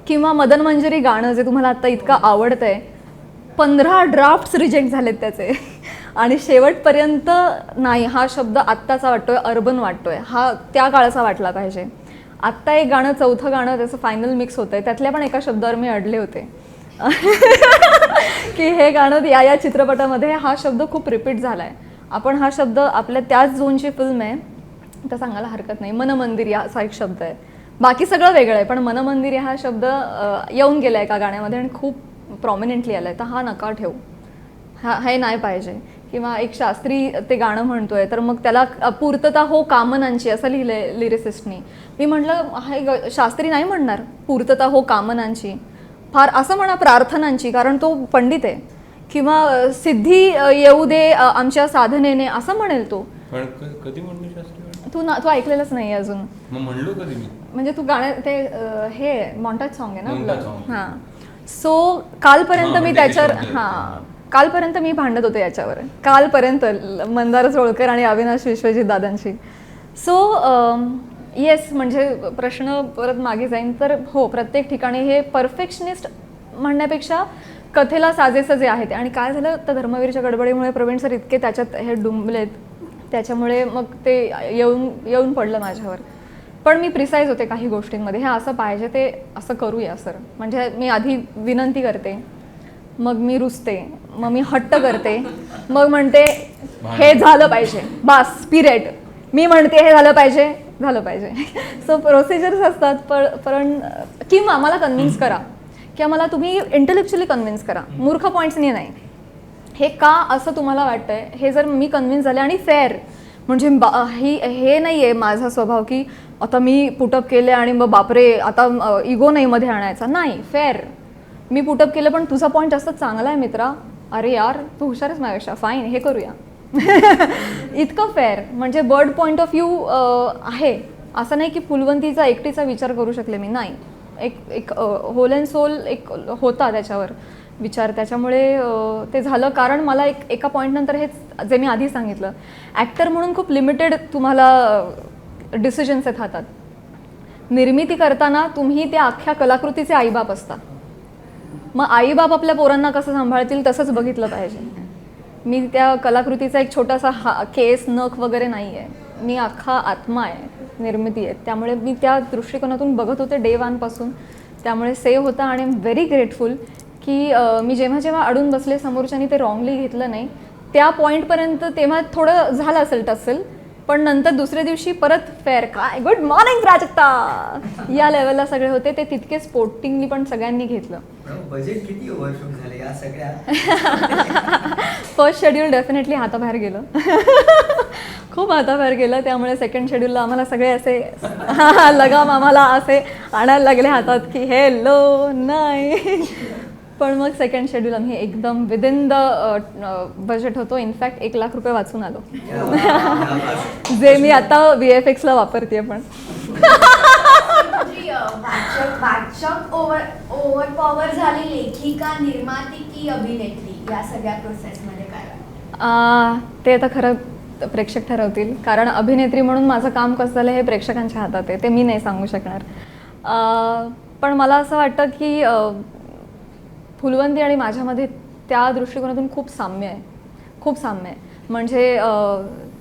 किंवा मदन मंजरी गाणं जे तुम्हाला आत्ता इतकं आवडतंय, 15 ड्राफ्ट्स रिजेक्ट झालेत त्याचे आणि शेवटपर्यंत नाही हा शब्द आत्ताचा वाटतोय, अर्बन वाटतोय, हा त्या काळाचा वाटला पाहिजे. आत्ता एक गाणं, 4थं गाणं त्याचं फायनल मिक्स होतंय, त्यातल्या पण एका शब्दावर मी अडले होते की हे गाणं या चित्रपटामध्ये हा शब्द खूप रिपीट झाला आहे. आपण हा शब्द आपल्या त्याच झोनची फिल्म आहे तर सांगायला हरकत नाही. मनमंदिर या असा एक शब्द आहे, बाकी सगळं वेगळं आहे, पण मनमंदिर हा शब्द येऊन गेला आहे का गाण्यामध्ये आणि खूप प्रॉमिनेंटली आला आहे, तर हा नका ठेवू, हे नाही पाहिजे. किंवा एक शास्त्री ते गाणं म्हणतोय तर मग त्याला पूर्तता हो कामनांची असं लिहिलंय लिरिसिस्टनी. मी म्हटलं हे शास्त्री नाही म्हणणार पूर्तता हो कामनांची, फार असं म्हणा प्रार्थनांची, कारण तो पंडित आहे. किंवा सिद्धी येऊ दे आमच्या साधनेने असं म्हणेल तो. पण कधी म्हणलो शास्त्री? तू ऐकलेलंच नाही अजून. मग म्हणलो कधी मी? म्हणजे तू गाणं ते हे मॉन्टाज सॉन्ग आहे ना Montage song. हां. सो कालपर्यंत मी त्याच्यावर हां, कालपर्यंत मी भांडत होते याच्यावर, कालपर्यंत मंदार चोळकर आणि अविनाश विश्वजित दादांशी. सो येस, म्हणजे प्रश्न परत मागे जाईन तर हो, प्रत्येक ठिकाणी हे परफेक्शनिस्ट म्हणण्यापेक्षा कथेला साजेसं जे आहे ते. आणि काय झालं तर धर्मवीरच्या गडबडीमुळे प्रवीण सर इतके त्याच्यात हे डुंबलेत, त्याच्यामुळे मग ते येऊन पडलं माझ्यावर. पण मी प्रिसाईज होते काही गोष्टींमध्ये, हे असं पाहिजे ते असं करूया सर. म्हणजे मी आधी विनंती करते, मग मी रुसते, मग मी हट्ट करते, मग म्हणते हे झालं पाहिजे, बास पिरियड. मी म्हणते हे झालं पाहिजे. सो प्रोसिजर्स असतात. पण किंवा मला कन्व्हिन्स करा, किंवा मला तुम्ही इंटेलेक्च्युअली कन्व्हिन्स करा, मूर्ख पॉईंट्सनी नाही. हे का असं तुम्हाला वाटतंय हे जर मी कन्व्हिन्स झाले आणि फेअर, म्हणजे हे नाही आहे माझा स्वभाव की आता मी पुटअप केले आणि मग बापरे आता इगो नाही मध्ये आणायचा. नाही, फेअर. मी पुटअप केलं पण तुझा पॉईंट जास्त चांगला आहे मित्रा, अरे यार तू हुशारच माझ्यापेक्षा, फाईन हे करूया. इतकं फेअर. म्हणजे बर्ड पॉईंट ऑफ व्ह्यू आहे. असं नाही की फुलवंतीचा एकटीचा विचार करू शकले मी, नाही. एक होल अँड सोल एक होता त्याच्यावर विचार. त्याच्यामुळे ते झालं. कारण मला एका पॉईंटनंतर हेच जे मी आधी सांगितलं, ॲक्टर म्हणून खूप लिमिटेड तुम्हाला डिसिजन्स आहेत हातात. निर्मिती करताना तुम्ही त्या अख्ख्या कलाकृतीचे आईबाप असता. मग आईबाप आपल्या पोरांना कसं सांभाळतील तसंच बघितलं पाहिजे. मी त्या कलाकृतीचा एक छोटासा केस नख वगैरे नाही आहे, मी अख्खा आत्मा आहे, निर्मिती आहे. त्यामुळे मी त्या दृष्टिकोनातून बघत होते डे वनपासून. त्यामुळे सेव्ह होता. आणि आय एम व्हेरी ग्रेटफुल की मी जेव्हा अडून बसले समोरच्यानी ते रॉंगली घेतलं नाही. त्या पॉईंटपर्यंत तेव्हा थोडं झालं असेल टसेल, पण नंतर दुसऱ्या दिवशी परत फेअर, काय गुड मॉर्निंग प्राजक्ता या लेवलला सगळे होते. ते तितके स्पोर्टिंगली पण सगळ्यांनी घेतलं. बजेट किती ओव्हरशूट झाले या सगळ्या? फर्स्ट शेड्यूल डेफिनेटली हाताबाहेर गेलं. खूप हाताबाहेर गेलं. त्यामुळे सेकंड शेड्यूलला आम्हाला सगळे असे लगाम आम्हाला असे आणायला लागले हातात की हेलो नाही. पण मग सेकंड शेड्यूल आम्ही एकदम विदिन द बजेट होतो. इनफॅक्ट 1 लाख रुपये वाचून आलो, जे मी आता VFX ला वापरते. पण वाचक ओव्हर पॉवर झाली, लेखिका, निर्माती की अभिनेत्री या सगळ्या प्रोसेसमध्ये काय? ते आता खरं प्रेक्षक ठरवतील. कारण अभिनेत्री म्हणून माझं काम कसं झालं हे प्रेक्षकांच्या हातात आहे, ते मी नाही सांगू शकणार. पण मला असं वाटतं की फुलवंती आणि माझ्यामध्ये त्या दृष्टिकोनातून खूप साम्य आहे. म्हणजे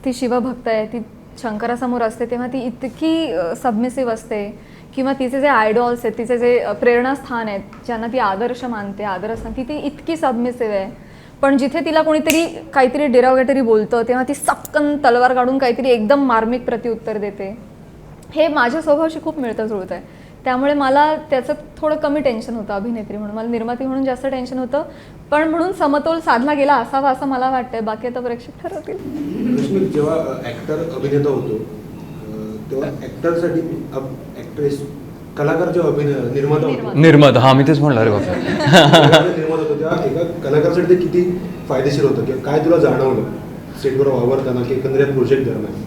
ती शिवभक्त आहे, ती शंकरासमोर असते तेव्हा ती इतकी सबमिसिव्ह असते. किंवा तिचे जे आयडॉल्स आहेत, तिचे जे प्रेरणास्थान आहेत, ज्यांना ती आदर्श मानते, आदरस्थान, ती इतकी सबमिसिव्ह आहे. पण जिथे तिला कोणीतरी काहीतरी डिरॉगेटरी बोलतं तेव्हा ती सपकन तलवार काढून काहीतरी एकदम मार्मिक प्रत्युत्तर देते. हे माझ्या स्वभावाशी खूप मिळतं जुळतं आहे. त्यामुळे मला त्याचं थोडं कमी टेन्शन होतं अभिनेत्री म्हणून. मला निर्माती म्हणून जास्त टेन्शन होतं. पण म्हणून समतोल साधला गेला असावा असं मला वाटतंय. बाकी आता प्रेक्षक ठरवतील. रश्मी, जेव्हा ॲक्टर अभिनेता होतो तेव्हा ॲक्टरसाठी ॲक्ट्रेस कलाकार जेव्हा निर्माता हा मी तेच म्हणणार आहे बाबा. निर्माता होतो तेव्हा एका कलाकारासाठी ते किती फायदेशीर होतं किंवा काय तुला जाणवलं सेटवर वावरताना की एकंदरीत प्रोजेक्ट दरम्यान?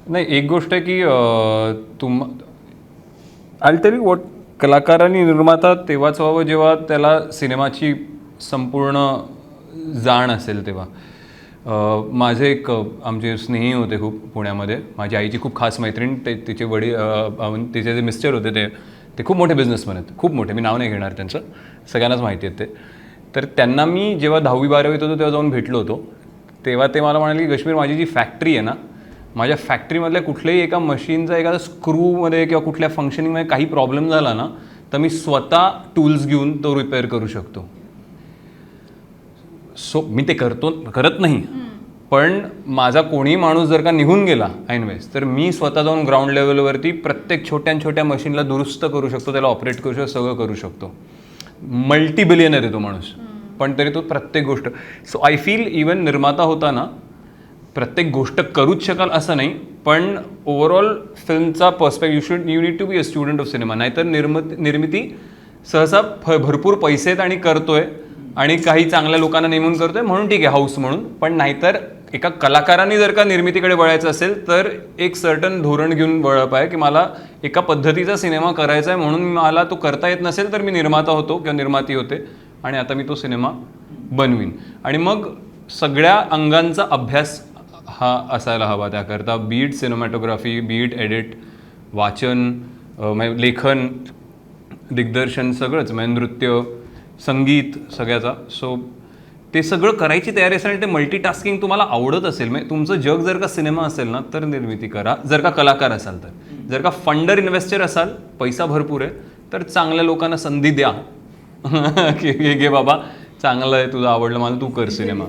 नाही, एक गोष्ट आहे की आय टेल यू व्हॉट, कलाकार आणि निर्माता तेव्हाच व्हावं जेव्हा त्याला सिनेमाची संपूर्ण जाण असेल. तेव्हा माझे एक आमचे स्नेही होते खूप पुण्यामध्ये, माझ्या आईची खूप खास मैत्रीण, तिचे वडील तिचे जे मिस्टर होते ते खूप मोठे बिझनेसमॅन आहेत, खूप मोठे. मी नाव नाही घेणार त्यांचं, सगळ्यांनाच माहिती आहेत ते. तर त्यांना मी जेव्हा 10वी-12वीत होतो तेव्हा जाऊन भेटलो होतो. तेव्हा ते मला म्हणाले की कश्मीर, माझी जी फॅक्टरी आहे ना, माझ्या फॅक्टरीमधल्या कुठल्याही एका मशीनचा एखादा स्क्रूमध्ये किंवा कुठल्या फंक्शनिंगमध्ये काही प्रॉब्लेम झाला ना, तर मी स्वतः टूल्स घेऊन तो रिपेअर करू शकतो. सो मी ते करत नाही, पण माझा कोणी माणूस जर का निघून गेला ऐनवेळेस, तर मी स्वतः जाऊन ग्राउंड लेवलवरती प्रत्येक छोट्या मशीनला दुरुस्त करू शकतो, त्याला ऑपरेट करू शकतो, सगळं करू शकतो. मल्टीबिलियनर आहे तो माणूस, पण तरी तो प्रत्येक गोष्ट. सो आय फील इवन निर्माता होताना प्रत्येक गोष्ट करूच शकाल असं नाही, पण ओव्हरऑल फिल्मचा perspective you need to be a student of cinema. नाहीतर निर्मिती सहसा भरपूर पैसे आहेत आणि करतोय आणि काही चांगल्या लोकांना नेमून करतोय म्हणून ठीक आहे, हाऊस म्हणून. पण नाहीतर एका कलाकारांनी जर का निर्मितीकडे वळायचं असेल तर एक सर्टन धोरण घेऊन वळप आहे की मला एका पद्धतीचा सिनेमा करायचा आहे, म्हणून मला तो करता येत नसेल तर मी निर्माता होतो किंवा निर्माती होते आणि आता मी तो सिनेमा बनवीन. आणि मग सगळ्या अंगांचा अभ्यास हा असायला हवा त्याकरता, बीट सिनेमॅटोग्राफी, बीट एडिट, वाचन, लेखन, दिग्दर्शन, सगळंच, नृत्य, संगीत, सगळ्याचा. सो ते सगळं करायची तयारी असेल आणि ते मल्टीटास्किंग तुम्हाला आवडत असेल, म्हणजे तुमचं जग जर का सिनेमा असेल ना तर निर्मिती करा, जर का कलाकार असाल तर. जर का फंडर इन्व्हेस्टर असाल, पैसा भरपूर आहे, तर चांगल्या लोकांना संधी द्या की हे घे बाबा, चांगलं आहे, तुझं आवडलं मला, तू कर cinema.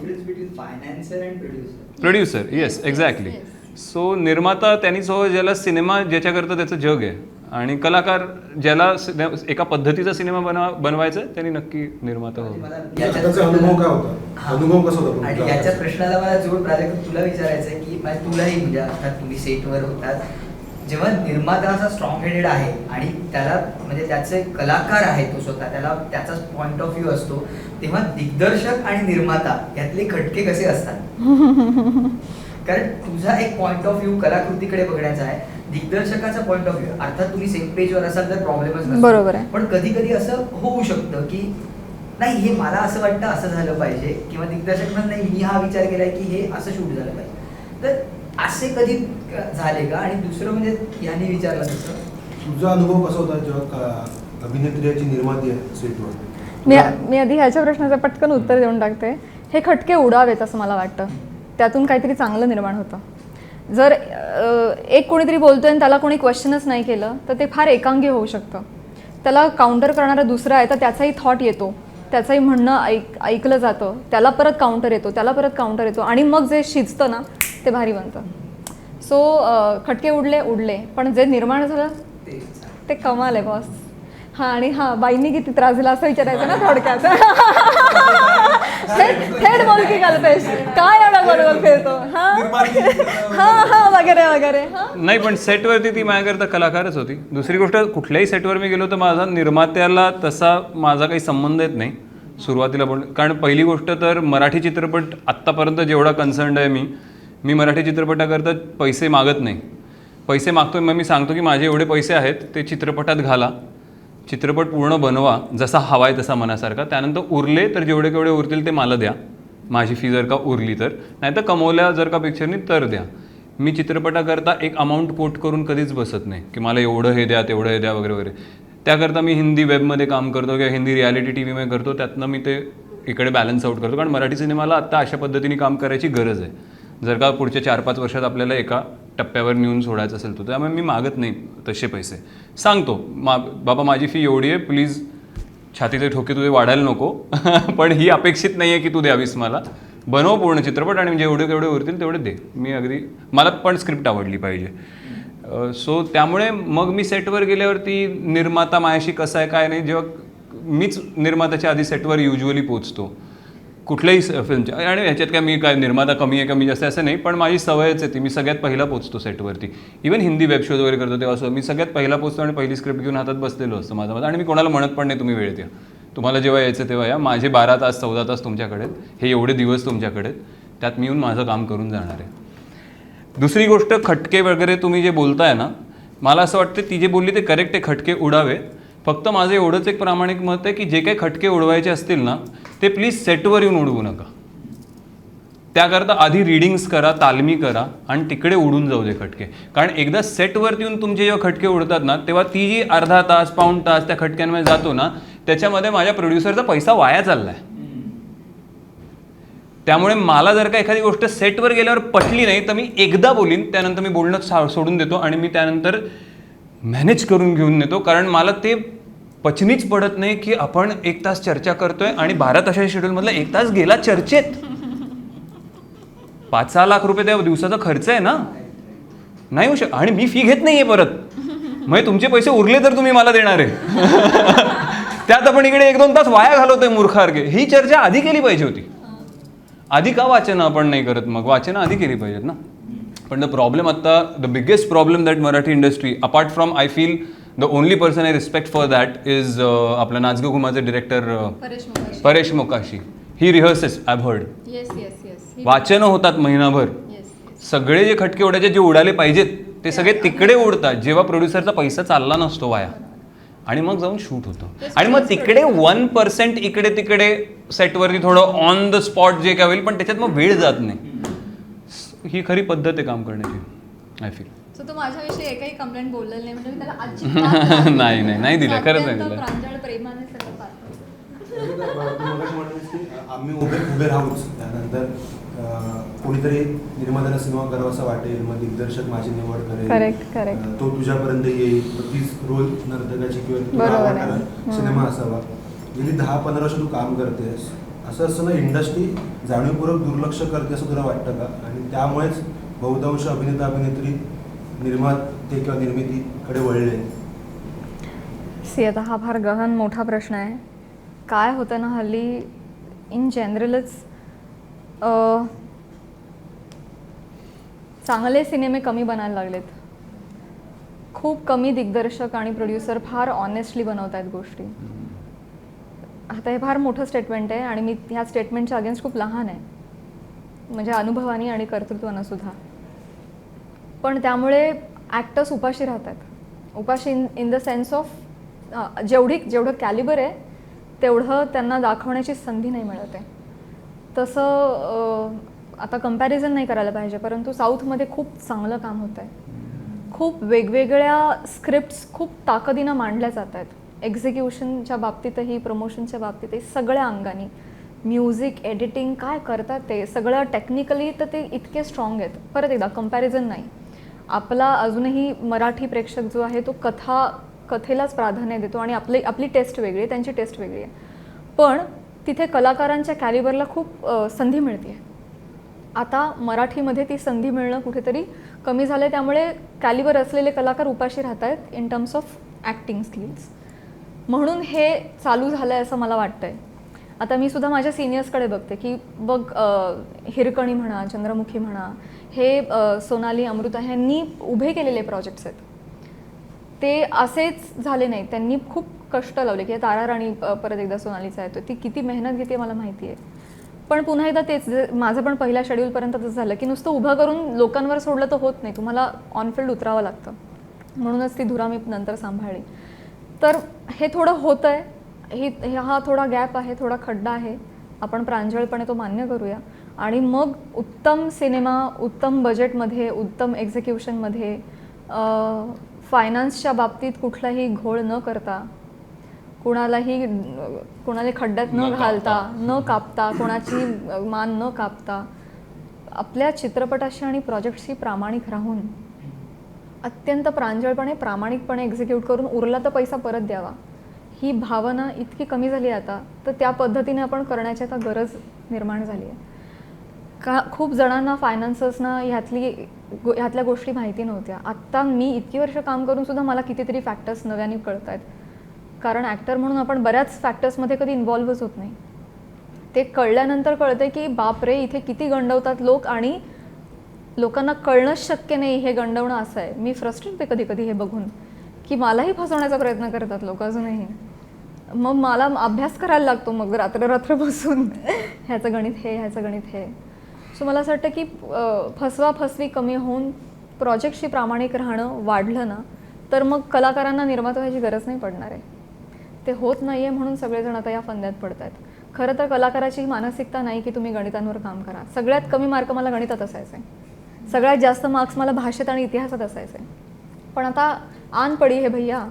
Financer and producer. Producer, yes, exactly. So निर्माता त्यांनीच हो ज्याला सिनेमा ज्याच्याकरता त्याचं जग आहे, आणि कलाकार ज्याला एका पद्धतीचा सिनेमा बनवायचा आहे त्यांनी नक्की निर्माता हो. त्याचा अनुभव काय होता? अनुभव कसा होता आणि तुमचा? याच्या प्रश्नाला मला जोड प्राध्यापक तुला विचारायचं आहे की तुलाही म्हणजे अर्थात तुम्ही सेटवर होतात, जेव्हा निर्माता असा स्ट्रॉंग हेडेड आहे आणि त्याला म्हणजे त्याचे कलाकार आहे तो स्वतः, त्याला त्याचा पॉइंट ऑफ व्ह्यू असतो, तेव्हा दिग्दर्शक आणि निर्माता यातले खटके कसे असतात? कारण तुझा एक पॉइंट ऑफ व्ह्यू कलाकृतीकडे बघण्याचा आहे, दिग्दर्शकाचा पॉइंट ऑफ व्ह्यू, अर्थात तुम्ही सेम पेजवर असाल तर प्रॉब्लेमच नसतो. बरोबर आहे. पण कधी कधी असं होऊ शकतं की नाही हे मला असं वाटतं असं झालं पाहिजे, किंवा दिग्दर्शक म्हणत नाही मी हा विचार केलाय की हे असं शूट झालं पाहिजे. तर असे कधी झाले का? आणि दुसरं म्हणजे यांनी विचारलं तसं तुझा अनुभव कसा होता जेव्हा अभिनेत्रीची निर्माती आहे सेटवर? मी आधी ह्याच्या प्रश्नाचं पटकन उत्तर देऊन टाकते. हे खटके उडावेत असं मला वाटतं, त्यातून काहीतरी चांगलं निर्माण होतं. जर एक कोणीतरी बोलतोय आणि त्याला कोणी क्वेश्चनच नाही केलं तर ते फार एकांगी होऊ शकतं. त्याला काउंटर करणारा दुसरा आहे तर त्याचाही थॉट येतो, त्याचंही म्हणणं ऐकलं जातं, त्याला परत काउंटर येतो, त्याला परत काउंटर येतो, आणि मग जे शिजतं ना ते भारी बनतं. सो खटके उडले, पण जे निर्माण झालं ते कमाल आहे बॉस. हां, आणि हां, बाईंनी किती त्रास दिला असं विचारायचं ना थोडक्यात. थेट बोल की कल्पेश, काय एवढा बरोबर फिरतो? हां वगैरे वगैरे. नाही, पण सेटवरती ती माझ्याकरता कलाकारच होती. दुसरी गोष्ट, कुठल्याही सेटवर मी गेलो तर माझा निर्मात्याला तसा माझा काही संबंध येत नाही सुरुवातीला. पण कारण पहिली गोष्ट तर मराठी चित्रपट आत्तापर्यंत जेवढा कन्सर्न्ड आहे मी मराठी चित्रपटाकरता पैसे मागत नाही. पैसे मागतोय मग मी सांगतो की माझे एवढे पैसे आहेत, ते चित्रपटात घाला, चित्रपट पूर्ण बनवा जसा हवा आहे तसा मनासारखा, त्यानंतर उरले तर जेवढे केवढे उरतील ते मला द्या, माझी फी जर का उरली तर, नाही तर कमवल्या जर का पिक्चरनी तर द्या. मी चित्रपटाकरता एक अमाऊंट कोट करून कधीच बसत नाही की मला एवढं हे द्या तेवढं हे द्या वगैरे वगैरे. त्याकरता मी हिंदी वेबमध्ये काम करतो किंवा हिंदी रियालिटी टी व्हीमध्ये करतो, त्यातनं मी ते इकडे बॅलन्स आउट करतो. कारण मराठी सिनेमाला आत्ता अशा पद्धतीने काम करायची गरज आहे जर का पुढच्या 4-5 वर्षात आपल्याला एका टप्प्यावर नेऊन सोडायचं असेल तर. त्यामुळे मी मागत नाही तसे पैसे. सांगतो बाबा माझी फी एवढी आहे, प्लीज छातीचे ठोके तुझे वाढायला नको, पण ही अपेक्षित नाही आहे की तू द्यावीस मला, बनव पूर्ण चित्रपट आणि जेवढे केवढे उरतील तेवढे दे. मी अगदी, मला पण स्क्रिप्ट आवडली पाहिजे. सो त्यामुळे मग मी सेटवर गेल्यावरती निर्माता माझ्याशी कसा आहे काय नाही, जेव्हा मीच निर्मात्याच्या आधी सेटवर युज्युअली पोचतो कुठल्याही फिल्मच्या. आणि ह्याच्यात काय मी काय निर्माता कमी आहे कमी जास्त असं नाही, पण माझी सवयच आहे ती, मी सगळ्यात पहिला पोचतो सेटवरती. इव्हन हिंदी वेब शोज वगैरे करतो तेव्हा असं मी सगळ्यात पहिला पोचतो आणि पहिली स्क्रिप्ट घेऊन हातात बसलेलो असतो माझा. आणि मी कोणाला म्हणत पण नाही तुम्ही वेळेत या, तुम्हाला जेव्हा यायचं तेव्हा या, माझे 12 तास 14 तास तुमच्याकडे, हे एवढे दिवस तुमच्याकडे, त्यात मी येऊन माझं काम करून जाणार आहे. दुसरी गोष्ट, खटके वगैरे तुम्ही जे बोलताय ना, मला असं वाटतं ती जे बोलली ते करेक्ट आहे, खटके उडावे. फक्त माझं एवढंच एक प्रामाणिक मत आहे की जे काही खटके उडवायचे असतील ना ते प्लीज सेटवर येऊन उडवू नका. त्याकरता आधी रीडिंग्स करा, तालमी करा आणि तिकडे उडून जाऊ दे खटके. कारण एकदा सेटवरती येऊन तुमचे जेव्हा खटके उडतात ना तेव्हा ती जी अर्धा तास पाऊण तास त्या खटक्यांमध्ये जातो ना, त्याच्यामध्ये माझ्या प्रोड्युसरचा पैसा वाया चाललाय. त्यामुळे मला जर का एखादी गोष्ट सेटवर गेल्यावर पटली नाही तर मी एकदा बोलीन, त्यानंतर मी बोलणं सोडून देतो आणि मी त्यानंतर मॅनेज करून घेऊन येतो. कारण मला ते पचनीच पडत नाही की आपण 1 तास चर्चा करतोय आणि 12 तासाच्या शेड्यूलमधला 1 तास गेला चर्चेत. 5-6 लाख रुपये त्या दिवसाचा खर्च आहे ना, नाही होऊ शकत. आणि मी फी घेत नाहीये परत, म्हणजे तुमचे पैसे उरले तर तुम्ही मला देणार आहे. त्यात आपण इकडे 1-2 तास वाया घालवतोय मूर्खासारखे. ही चर्चा आधी केली पाहिजे होती. आधी का वाचन आपण नाही करत? मग वाचनं आधी केली पाहिजेत ना. पण द प्रॉब्लेम आता, the biggest problem that Marathi industry, apart from I feel the only person I respect for that is आपला नाचगं घुमाचे director Paresh Mokashi. He rehearses I heard. वाचनं होतात महिनाभर. सगळे जे खटके उडायचे जे उडाले पाहिजेत ते सगळे तिकडे उडतात जेव्हा प्रोड्युसरचा पैसा चालला नसतो वाया, आणि मग जाऊन शूट होतं. आणि मग तिकडे 1% इकडे तिकडे सेटवरती थोडं ऑन द स्पॉट जे काय होईल, पण त्याच्यात मग वेळ जात नाही. ही खरी पद्धत आहे काम करण्याची आय फील. सो तो माझ्याविषयी एकही कंप्लेंट बोललेला नाही, म्हणजे मी त्याला अजिबात नाही दिलं, खरंच नाही दिलं. प्रांजळ प्रेमाने सगळं पाहतो. आम्ही उभे राहूच, त्यानंतर कोणीतरी निर्मात्याला सिनेमा करावासा वाटेल, मग दिग्दर्शक माझी निवड करेल, करेक्ट. तो तुझ्यापर्यंत येईल, मग तीच रोल नर्तकाची किंवा तुला बरोबर आहे. आवडणारा सिनेमा असावा. गेली 10-15 वर्ष तू काम करतेस, असं असताना इंडस्ट्री जाणीवपूर्वक दुर्लक्ष करते असं तुला वाटतं का? आणि त्यामुळेच बहुतांश अभिनेता अभिनेत्री निर्माते किंवा निर्मितीकडे वळले. आता हा फार गहन मोठा प्रश्न आहे. काय होतं ना, हल्ली इन जनरलच चांगले सिनेमे कमी बनायला लागलेत. खूप कमी दिग्दर्शक आणि प्रोड्युसर फार ऑनेस्टली बनवत आहेत गोष्टी. आता हे फार मोठं स्टेटमेंट आहे आणि मी ह्या स्टेटमेंटच्या अगेन्स्ट खूप लहान आहे, म्हणजे अनुभवानी आणि कर्तृत्वानं सुद्धा. पण त्यामुळे ॲक्टर्स उपाशी राहतात. उपाशी इन द सेन्स ऑफ जेवढं कॅलिबर आहे तेवढं त्यांना दाखवण्याची संधी नाही मिळत आहे. तसं आता कंपॅरिझन नाही करायला पाहिजे, परंतु साऊथमध्ये खूप चांगलं काम होतं आहे. खूप वेगवेगळ्या स्क्रिप्ट्स खूप ताकदीनं मांडल्या जात आहेत. एक्झिक्युशनच्या बाबतीतही, प्रमोशनच्या बाबतीतही, सगळ्या अंगाने. म्युझिक, एडिटिंग काय करतात ते सगळं टेक्निकली तर ते इतके स्ट्रॉंग आहेत. परत एकदा कंपॅरिझन नाही. आपला अजूनही मराठी प्रेक्षक जो आहे तो कथेलाच प्राधान्य देतो आणि आपली टेस्ट वेगळी आहे, त्यांची टेस्ट वेगळी आहे. पण तिथे कलाकारांच्या कॅलिबरला खूप संधी मिळते. आता मराठीमध्ये ती संधी मिळणं कुठेतरी कमी झालं आहे. त्यामुळे कॅलिबर असलेले कलाकार उपाशी राहत आहेत in terms of acting skills. म्हणून हे चालू झालं आहे असं मला वाटतं आहे. आता मी सुद्धा माझ्या सिनियर्सकडे बघते की बघ, हिरकणी म्हणा, चंद्रमुखी म्हणा, हे सोनाली, अमृता ह्यांनी उभे केलेले प्रोजेक्ट्स आहेत. ते असेच झाले नाहीत. त्यांनी खूप कष्ट लावले की तारा राणी परत एकदा सोनालीचा येतो, ती किती मेहनत घेते मला माहिती आहे. पण पुन्हा एकदा तेच, माझं पण पहिल्या शेड्यूलपर्यंत तसं झालं की नुसतं उभं करून लोकांवर सोडलं तर होत नाही, तुम्हाला ऑनफिल्ड उतरावं लागतं. म्हणूनच ती धुरा मी नंतर सांभाळली. तर हे थोडं होतं आहे, हा थोडा गॅप आहे, थोडा खड्डा आहे. आपण प्रांजळपणे तो मान्य करूया आणि मग उत्तम सिनेमा, उत्तम बजेटमध्ये, उत्तम एक्झिक्युशनमध्ये, फायनान्सच्या बाबतीत कुठलाही घोळ न करता, कुणाला खड्ड्यात न घालता, न कापता, कोणाची मान न कापता, आपल्या चित्रपटाशी आणि प्रोजेक्टशी प्रामाणिक राहून अत्यंत प्रांजळपणे, प्रामाणिकपणे एक्झिक्यूट करून उरला तर पैसा परत द्यावा, ही भावना इतकी कमी झाली आता. तर त्या पद्धतीने आपण करण्याची आता गरज निर्माण झाली आहे. खूप जणांना, फायनान्सर्सना ह्यातल्या गोष्टी माहिती नव्हत्या. आत्ता मी इतकी वर्ष काम करून सुद्धा मला कितीतरी फॅक्टर्स नव्याने कळत आहेत. कारण ॲक्टर म्हणून आपण बऱ्याच फॅक्टर्समध्ये कधी इन्व्हॉल्वच होत नाही. ते कळल्यानंतर कळतं की बापरे, इथे किती गंडवतात लोक आणि लोकांना कळणंच शक्य नाही हे गंडवणं असं आहे. मी फ्रस्ट्रेट होते कधी हे बघून की मलाही फसवण्याचा प्रयत्न करतात लोक अजूनही. मग मला अभ्यास करायला लागतो मग रात्र बसून, ह्याचं गणित हे, ह्याचं गणित हे. सो मला असं वाटतं की फसवी कमी होऊन प्रोजेक्टशी प्रामाणिक राहणं वाढलं ना, तर मग कलाकारांना निर्माता व्हायची गरज नाही पडणार आहे. ते होत नाही आहे म्हणून सगळेजण आता या फंद्यात पडत आहेत. खरं तर कलाकाराची मानसिकता नाही की तुम्ही गणितांवर काम करा. सगळ्यात कमी मार्क मला गणितात असायचे, सगळ्यात जास्त मार्क्स मला भाषेत आणि इतिहासात असायचे. पण आता आन पडी हे भैया,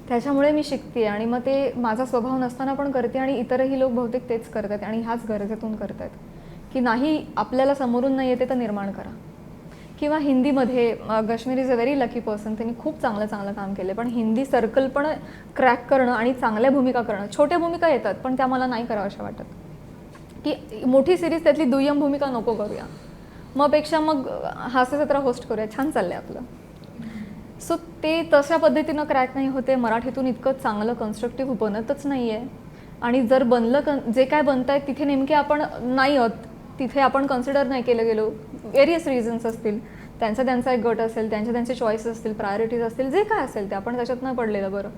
त्याच्यामुळे मी शिकते आणि मग ते माझा स्वभाव नसताना पण करते आणि इतरही लोक बहुतेक तेच करतात आणि ह्याच गरजेतून करतात की नाही, आपल्याला समोरून नाही येते तर निर्माण करा. किंवा हिंदीमध्ये Kashmir is a very lucky person, त्यांनी खूप चांगलं काम केलं. पण हिंदी सर्कल पण क्रॅक करणं आणि चांगल्या भूमिका करणं, छोट्या भूमिका येतात पण त्या मला नाही कराव्याशा वाटत. की मोठी सिरीज त्यातली दुय्यम भूमिका नको करूया, मग पेक्षा मग हास्यजत्रा होस्ट करूया, छान चाललंय आपलं. सो ते तशा पद्धतीनं क्रॅक नाही होते. मराठीतून इतकं चांगलं कन्स्ट्रक्टिव्ह बनतच नाही आहे. आणि जर बनलं, जे काय बनत आहेत तिथे नेमके आपण नाही आहोत, तिथे आपण कन्सिडर नाही केलं गेलो, वेरियस रिझन्स असतील, त्यांचा एक गट असेल, त्यांचे चॉईसेस असतील, प्रायोरिटीज असतील, जे काय असेल ते आपण त्याच्यात नाही पडलेलं बरं,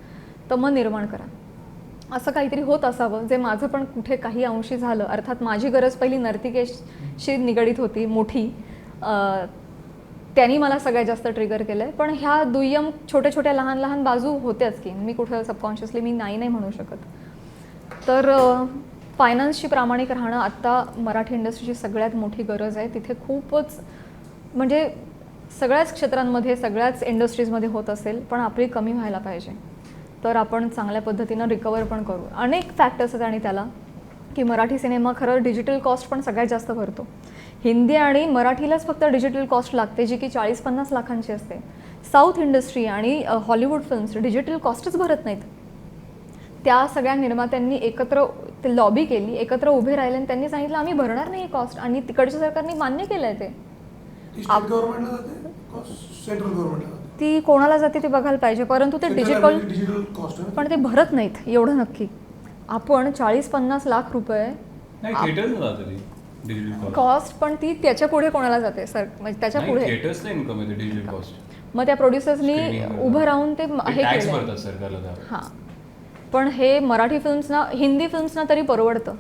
तर मग निर्माण करा. असं काहीतरी होत असावं, जे माझं पण कुठे काही अंशी झालं. अर्थात माझी गरज पहिली नर्तिकेशी निगडीत होती मोठी, त्यांनी मला सगळ्यात जास्त ट्रिगर केलं आहे. पण ह्या दुय्यम छोट्या लहान बाजू होत्याच की मी कुठं सबकॉन्शियसली मी नाही म्हणू शकत. तर फायनान्सशी प्रामाणिक राहणं आत्ता मराठी इंडस्ट्रीची सगळ्यात मोठी गरज आहे. तिथे खूपच, म्हणजे सगळ्याच क्षेत्रांमध्ये, सगळ्याच इंडस्ट्रीजमध्ये होत असेल, पण आपली कमी व्हायला पाहिजे. तर आपण चांगल्या पद्धतीनं रिकवर पण करू. अनेक फॅक्टर्स आहेत आणि त्याला की मराठी सिनेमा खरं डिजिटल कॉस्ट पण सगळ्यात जास्त भरतो. हिंदी आणि मराठीलाच फक्त डिजिटल कॉस्ट लागते जी की 40-50 लाखांची असते. साऊथ इंडस्ट्री आणि हॉलिवूड फिल्म्स डिजिटल कॉस्टच भरत नाहीत. त्या सगळ्या निर्मात्यांनी एकत्र ते लॉबी केली, एकत्र उभे राहिले आणि त्यांनी सांगितलं आम्ही भरणार नाही कॉस्ट, आणि तिकडच्या सरकारने मान्य केलं आहे ते. स्टेट गव्हर्नमेंटला जाते सेंट्रल गव्हर्नमेंटला जाते? ती कोणाला जाते ते बघायला पाहिजे, परंतु ते डिजिटल कॉस्ट आहे. पण ते भरत नाहीत एवढं नक्की. आपण 40-50 लाख रुपये डिजिटल कॉस्ट, पण ती त्याच्या पुढे कोणाला जाते सर, म्हणजे त्याच्या पुढे थिएटर्सला इन्कम येते डिजिटल कॉस्ट. मग त्या प्रोड्युसर्सनी उभं राहून ते हे टॅक्स केलं. भरतात सरकारला त्यावर. हां, पण हे मराठी फिल्म्सना, हिंदी फिल्म्सना तरी परवडतं,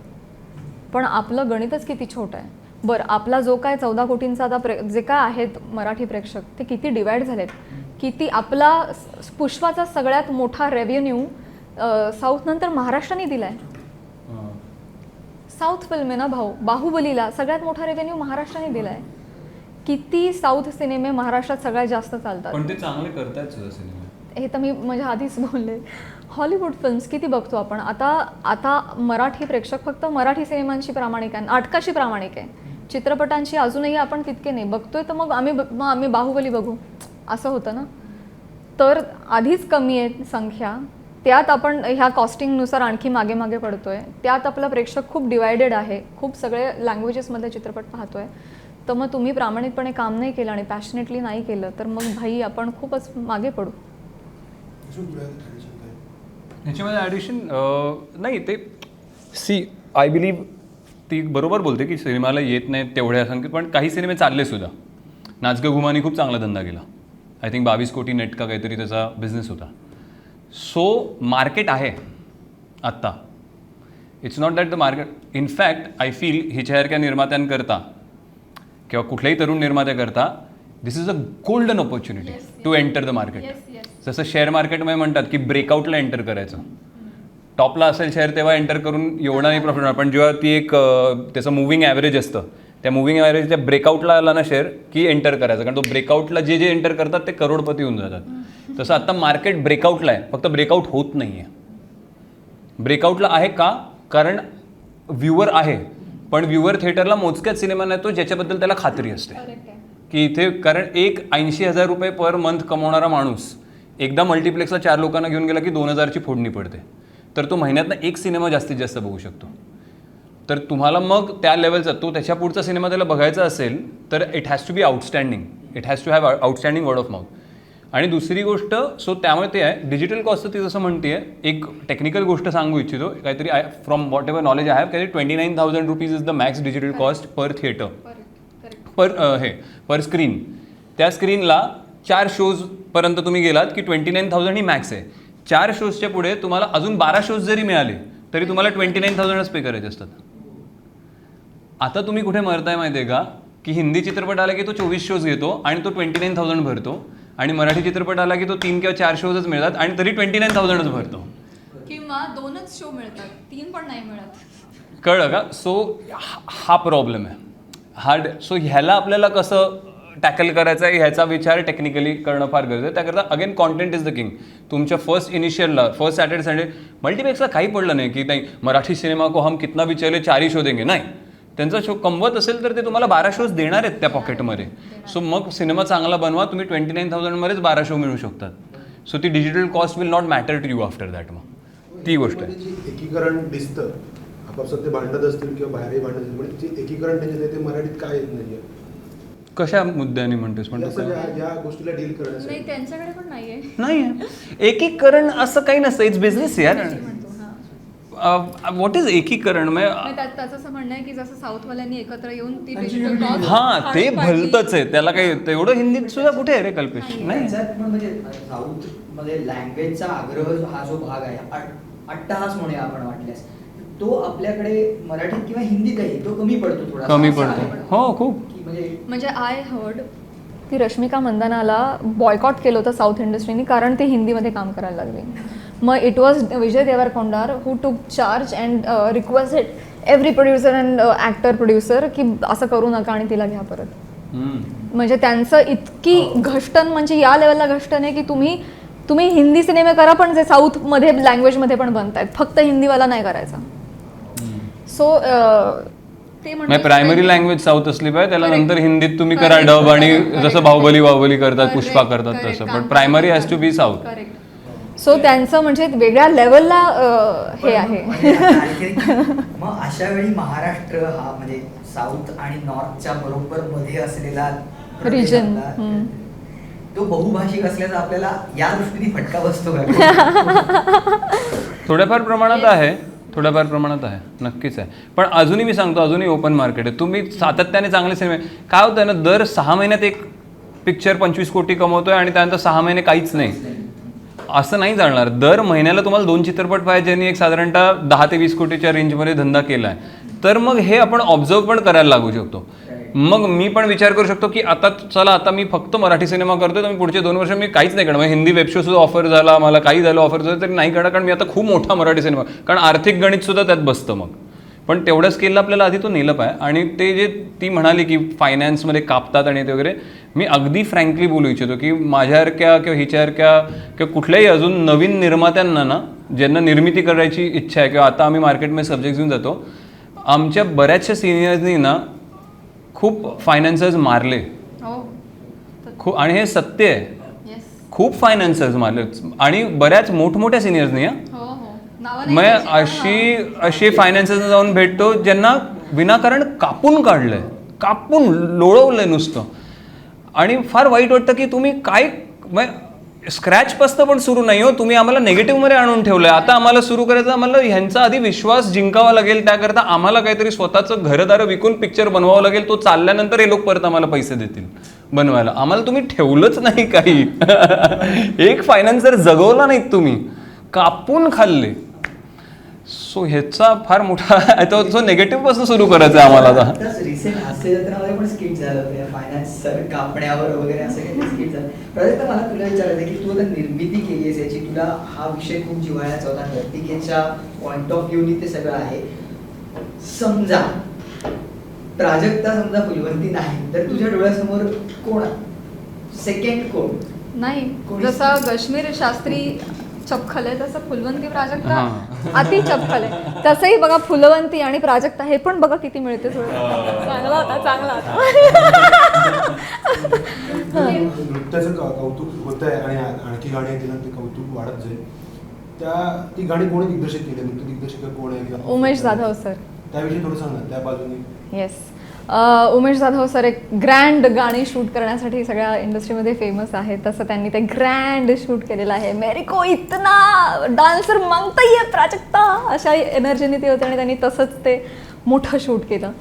पण आपलं गणितच किती छोटं आहे. बरं, आपला जो काय 14 कोटींचा आता जे काय आहेत मराठी प्रेक्षक, ते किती डिवाइड झालेत, किती आपला पुष्पाचा सगळ्यात मोठा रेव्हेन्यू साऊथ नंतर महाराष्ट्राने दिला आहे. साऊथ फिल्म आहे ना भाऊ, बाहुबलीला सगळ्यात मोठा रेव्हेन्यू महाराष्ट्राने दिला आहे. किती साऊथ सिनेमे महाराष्ट्रात सगळ्यात जास्त चालतात. पण ते चांगले करतायत सुद्धा सिनेमा. हे तर मी माझ्या आधीच बोलले. हॉलिवूड फिल्म्स किती बघतो आपण आता मराठी प्रेक्षक फक्त मराठी सिनेमांशी प्रामाणिक आहे, नाटकाशी प्रामाणिक आहे. चित्रपटांशी अजूनही आपण तितके नाही बघतोय, तर मग आम्ही बाहुबली बघू असं होतं ना. तर आधीच कमी आहे संख्या, त्यात आपण ह्या कॉस्टिंगनुसार आणखी मागे मागे पडतोय. त्यात आपला प्रेक्षक खूप डिवायडेड आहे, खूप सगळे लँग्वेजेसमधले चित्रपट पाहतोय. तर मग तुम्ही प्रामाणिकपणे काम नाही केलं आणि पॅशनेटली नाही केलं तर मग भाई आपण खूपच मागे पडू. ह्याच्यामध्ये ॲडिशन नाही, ते सी आय बिलीव्ह ती बरोबर बोलते की सिनेमाला येत नाही तेवढ्या संख्येत, पण काही सिनेमे चालले सुद्धा. नाचगं घुमानी खूप चांगला धंदा केला. आय थिंक 22 कोटी नेट का काहीतरी त्याचा बिझनेस होता. सो मार्केट आहे आत्ता. It's not that the market. In fact I feel हिच्यासारख्या निर्मात्यांकरता किंवा कुठल्याही तरुण निर्मात्याकरता this is a golden opportunity to enter the market. जसं शेअर मार्केटमध्ये म्हणतात की ब्रेकआउटला एंटर करायचं. टॉपला असेल शेअर तेव्हा एंटर करून एवढा नाही प्रॉफिट होणार, पण जेव्हा ती एक त्याचं मुव्हिंग ॲव्हरेज असतं, त्या मुव्हिंग ॲव्हरेजच्या ब्रेकआउटला आला ना शेअर की एंटर करायचं, कारण तो ब्रेकआउटला जे एंटर करतात ते करोडपती होऊन जातात. तसं आत्ता मार्केट ब्रेकआउटला आहे, फक्त ब्रेकआउट होत नाही आहे. ब्रेकआउटला आहे का? कारण व्ह्यूवर आहे, पण व्ह्यूवर थिएटरला मोजक्याच सिनेमा नाही तो ज्याच्याबद्दल त्याला खात्री असते की इथे, कारण एक 80,000 रुपये पर मंथ कमवणारा माणूस एकदा मल्टिप्लेक्सला 4 लोकांना घेऊन गेला की 2,000ची फोडणी पडते. तर तो महिन्यातनं एक सिनेमा जास्तीत जास्त बघू शकतो. तर तुम्हाला मग त्या लेवलचा तो त्याच्या पुढचा सिनेमा त्याला बघायचा असेल तर it has to be outstanding. It has to have outstanding word of mouth. आणि दुसरी गोष्ट, सो त्यामुळे ते आहे डिजिटल कॉस्ट. ती जसं म्हणते आहे, एक टेक्निकल गोष्ट सांगू इच्छितो काहीतरी. From what ever knowledge I have, काहीतरी 29,000 rupees is the max digital cost per theatre, per screen. त्या स्क्रीनला 4 शोजपर्यंत तुम्ही गेलात की 29,000 ही मॅक्स आहे. 4 शोजच्या पुढे तुम्हाला अजून 12 शोज जरी मिळाले तरी तुम्हाला 29,000च पे करायचे असतात. आता तुम्ही कुठे मरताय माहिती आहे का, की हिंदी चित्रपट आला की तो 24 शोज घेतो आणि तो 29,000 भरतो, आणि मराठी चित्रपट आला की तो 3 किंवा 4 शोजच मिळतात आणि तरी 29,000च भरतो, किंवा 2च शो मिळतात, 3 पण नाही मिळत. कळलं का? सो हा प्रॉब्लेम आहे हार्ड. सो ह्याला आपल्याला कसं टॅकल करायचं आहे ह्याचा विचार टेक्निकली करणं फार गरजेचं आहे. त्याकरता again content is the king. तुमच्या फर्स्ट सॅटर्डे संडे मल्टिप्लेक्सला काही पडलं नाही की नाही मराठी सिनेमा को हम कितना भी चले 4 ही शो देंगे, नाही. त्यांचा शो कमवत असेल तर ते तुम्हाला 12 शोज देणार आहेत त्या पॉकेटमध्ये. सो मग सिनेमा चांगला बनवा, तुम्ही 29,000मध्येच 12 शो मिळू शकतात. सो ती digital cost will not matter to you after that. मग ती गोष्ट आहे. एकीकरण दिसतं आपापसात, ते भांडत असतील किंवा बाहेरही भांडत असतील, म्हणजे जे एकीकरण त्यांच्यात ते मराठीत काय येत नाही. कशा मुद्द्याने म्हणतेस? या गोष्टीला डील करण्यासाठी नाही, त्यांच्याकडे पण नाहीये. नाही, एकीकरण असं काही नसतं. इट्स बिझनेस यार. व्हॉट इज एकीकरण? त्याचं असं म्हणणं आहे की जसं साऊथवाल्यांनी एकत्र येऊन ती डिजिटल कॉस्ट, हा ते भलतच आहे, त्याला काही तेवढं हिंदीत सुद्धा कुठे आहे रे कल्पेश? नाही. म्हणजे साऊथ मध्ये लँग्वेजचा आग्रह हा जो भाग आहे, अट्टहास म्हणूया आपण वाटल्यास, तो आपल्याकडे मराठीत किंवा हिंदीतही तो कमी पडतो, थोडा कमी पडतो. हो, खूप. म्हणजे आय हर्ड की रश्मिका मंदानाला बॉयकॉट केलं होतं साऊथ इंडस्ट्रीनी, कारण ती हिंदीमध्ये काम करायला लागली. मग इट वॉज विजय देवरकोंडार हू टूक charge and requested every producer and actor producer की असं करू नका आणि तिला घ्या परत. म्हणजे त्यांचं इतकी घष्टन, म्हणजे या लेवलला घष्टन आहे की तुम्ही हिंदी सिनेमे करा पण जे साऊथमध्ये लँग्वेजमध्ये पण बनतायत, फक्त हिंदीवाला नाही करायचा. सो ते म्हणजे प्रायमरी लँग्वेज साऊथ असली पाहिजे, त्याला नंतर हिंदीत तुम्ही करा डब, आणि जसं बाहुबली करतात, पुष्पा करतात तसं, पण primary has to be south. Correct. So त्यांचं म्हणजे वेगळ्या लेवलला हे आहे. मग अशा वेळी महाराष्ट्र हा म्हणजे साऊथ आणि नॉर्थच्या बरोबर मध्ये असलेला प्रदेश Region. आपला, तो बहुभाषिक असल्याचा आपल्याला या दृष्टीने फटका बसतो का? थोड्याफार प्रमाणात आहे, नक्कीच आहे. पण अजूनही मी सांगतो, अजूनही ओपन मार्केट आहे. तुम्ही सातत्याने चांगले सिनेमे, काय होतं ना, दर 6 महिन्यात एक पिक्चर 25 कोटी कमवतोय आणि त्यानंतर 6 महिने काहीच नाही, असं नाही चालणार. दर महिन्याला तुम्हाला 2 चित्रपट पाहिजे, ज्यांनी एक साधारणतः 10 ते 20 कोटीच्या रेंजमध्ये धंदा केला आहे, तर मग हे आपण ऑब्झर्व पण करायला लागू शकतो. मग मी पण विचार करू शकतो की आता मी फक्त मराठी सिनेमा करतोय, तर मी पुढचे 2 वर्ष मी काहीच नाही करणार. हिंदी वेबशो सुद्धा ऑफर झाला, मला काही झालं ऑफर झालं तरी नाही करणार, कारण मी आता खूप मोठा मराठी सिनेमा, कारण आर्थिक गणित सुद्धा त्यात बसतं. मग पण तेवढ्या स्केलला आपल्याला आधी तो नेलं पाहिजे. आणि ते जे ती म्हणाली की फायनान्समध्ये कापतात आणि ते वगैरे, मी अगदी फ्रँकली बोलू इच्छितो की माझ्यासारख्या किंवा हिच्यासारख्या किंवा कुठल्याही अजून नवीन निर्मात्यांना ना, ज्यांना निर्मिती करायची इच्छा आहे, किंवा आता आम्ही मार्केटमध्ये सब्जेक्ट घेऊन जातो, आमच्या बऱ्याचशा सिनियर्सनी ना खूप फायनान्सर्स मारले, खूप, आणि हे सत्य आहे, खूप फायनान्सर्स मारले, आणि बऱ्याच मोठमोठ्या सिनियर्सनी. मग अशी फायनान्सर्सना जाऊन भेटतो ज्यांना विनाकारण कापून काढलंय, कापून लोळवलंय नुसतं, आणि फार वाईट वाटतं की तुम्ही काय स्क्रॅचपासनं पण सुरू नाही हो, तुम्ही आम्हाला नेगेटिव्हमध्ये आणून ठेवलंय. आता आम्हाला सुरू करायचं, आम्हाला ह्यांचा आधी विश्वास जिंकावा लागेल, त्याकरता आम्हाला काहीतरी स्वतःचं घरदारं विकून पिक्चर बनवावं लागेल, तो चालल्यानंतर हे लोक परत आम्हाला पैसे देतील बनवायला. आम्हाला तुम्ही ठेवलंच नाही काही. एक फायनान्सर जगवला नाहीत तुम्ही, कापून खाल्ले. सो ह्याचा फार मोठा तो नेगेटिव्ह पासून सुरू करायचं आहे आम्हाला आता. रिसेंट हास्य जत्रामध्ये पण स्किट झालं होतं फायनान्स कापण्यावर वगैरे, असं काही स्किट झालं. प्राजक्ता, मला तुला विचारायचं की तू आता निर्मिती केली आहेस याची, तुला हा विषय खूप जिव्हाळ्याचा होता, नर्तिकेच्या पॉइंट ऑफ व्ह्यूनी ते सगळं आहे. समजा प्राजक्ता समजा फुलवंती नाही, तर तुझ्या डोळ्यासमोर कोण सेकंड कोण? नाही, जसा कश्मीर शास्त्री चपखल आहे तसं फुलवंती प्राजक्ता अति चपखल आहे. तसंही बघा, फुलवंती आणि प्राजक्ता हे पण बघा किती मिळते. चांगला होता. नृत्याचं कौतुक होत आहे आणि आणखी गाणी येतील ते कौतुक वाढत जाईल. ती गाणी कोणी दिग्दर्शित केली, नृत्य दिग्दर्शक कोण आहे? उमेश जाधव सर. त्याविषयी थोडं सांग ना, त्या बाजूने. येस, उमेश जाधव सर एक ग्रँड गाणी शूट करण्यासाठी सगळ्या इंडस्ट्रीमध्ये फेमस आहे. तसं त्यांनी ते ग्रँड शूट केलेलं आहे. मेरे को इतना डान्सर मागताही आहे प्राजक्ता, अशा एनर्जीने ते होते, आणि त्यांनी तसंच ते मोठं शूट केलं.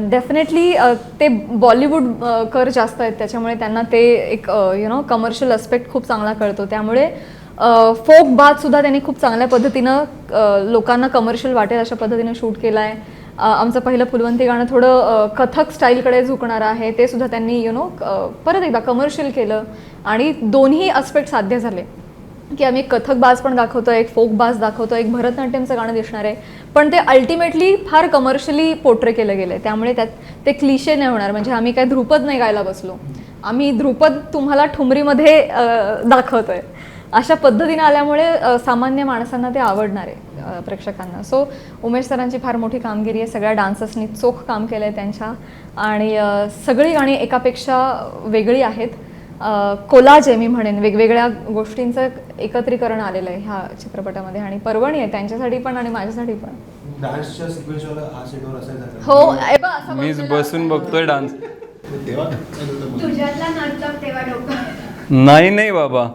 डेफिनेटली ते बॉलिवूड कर जास्त आहेत, त्याच्यामुळे त्यांना ते एक कमर्शियल अस्पेक्ट खूप चांगला कळतो. त्यामुळे फोक बाथसुद्धा त्यांनी खूप चांगल्या पद्धतीनं लोकांना कमर्शियल वाटेल अशा पद्धतीनं शूट केलं आहे. आमचं पहिलं फुलवंती गाणं थोडं कथक स्टाईलकडे झुकणारं आहे, ते सुद्धा त्यांनी परत एकदा कमर्शियल केलं, आणि दोन्ही अस्पेक्ट साध्य झाले की आम्ही एक कथक बाज पण दाखवतो, एक फोक बाज दाखवतो, एक भरतनाट्यमचं गाणं दिसणार आहे, पण ते अल्टिमेटली फार कमर्शियली पोर्ट्रे केलं गेलं आहे. त्यामुळे त्यात ते क्लिशे नाही होणार. म्हणजे आम्ही काय ध्रुपद नाही गायला बसलो, आम्ही ध्रुपद तुम्हाला ठुमरीमध्ये दाखवतोय, अशा पद्धतीने आल्यामुळे सामान्य माणसांना ते आवडणार आहे प्रेक्षकांना. सो उमेश सरांची फार मोठी कामगिरी आहे. सगळ्या डान्सर्सनी चोख काम केलं आहे त्यांच्या, आणि सगळी गाणी एकापेक्षा वेगळी आहेत. कोलाज आहे मी म्हणेन, वेगवेगळ्या गोष्टींचं एकत्रीकरण आलेलं आहे ह्या चित्रपटामध्ये, आणि पर्वणी आहे त्यांच्यासाठी पण आणि माझ्यासाठी पण. डान्सच्या सिक्वेन्सला हा सेटवर असायचा हो, मीच बसून बघतोय डान्स. तुझ्यातला नर्तक तेव्हा डोकं नाही बाबा,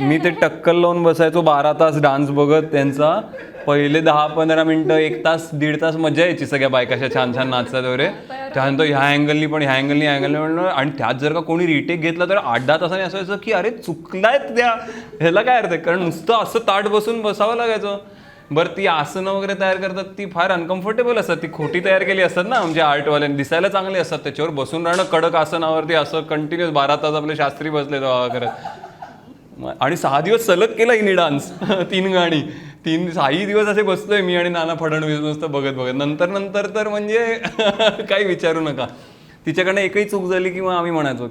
मी ते टक्कल लावून बसायचो 12 तास डान्स बघत त्यांचा. पहिले 10-15 मिनटं, 1 तास 1.5 तास मजा यायची, सगळ्या बायकाशा छान छान नाचतात वगैरे. त्यानंतर ह्या अँगलनी पण, ह्या अँगलनी म्हणणं, आणि त्यात जर का कोणी रिटेक घेतला तर 8-10 तासांनी असं व्हायचं की अरे चुकलायत त्या, ह्याला काय अर्थ आहे, कारण नुसतं असं ताट बसून बसावं लागायचं. बरं, ती आसनं वगैरे तयार करतात ती फार अनकम्फर्टेबल असतात, ती खोटी तयार केली असतात ना म्हणजे आर्टवाल्यांनी, दिसायला चांगली असतात, त्याच्यावर बसून राहणं कडक आसनावरती असं कंटिन्युअस 12 तास आपले शास्त्री बसले करत. आणि 6 दिवस सलग केला हिने डान्स, 3 गाणी, 6 दिवस असे बसलोय मी आणि नाना फडणवीस नुसतं बघत. नंतर तर म्हणजे काही विचारू नका. तिच्याकडनं एकही चूक झाली किंवा आम्ही म्हणायचो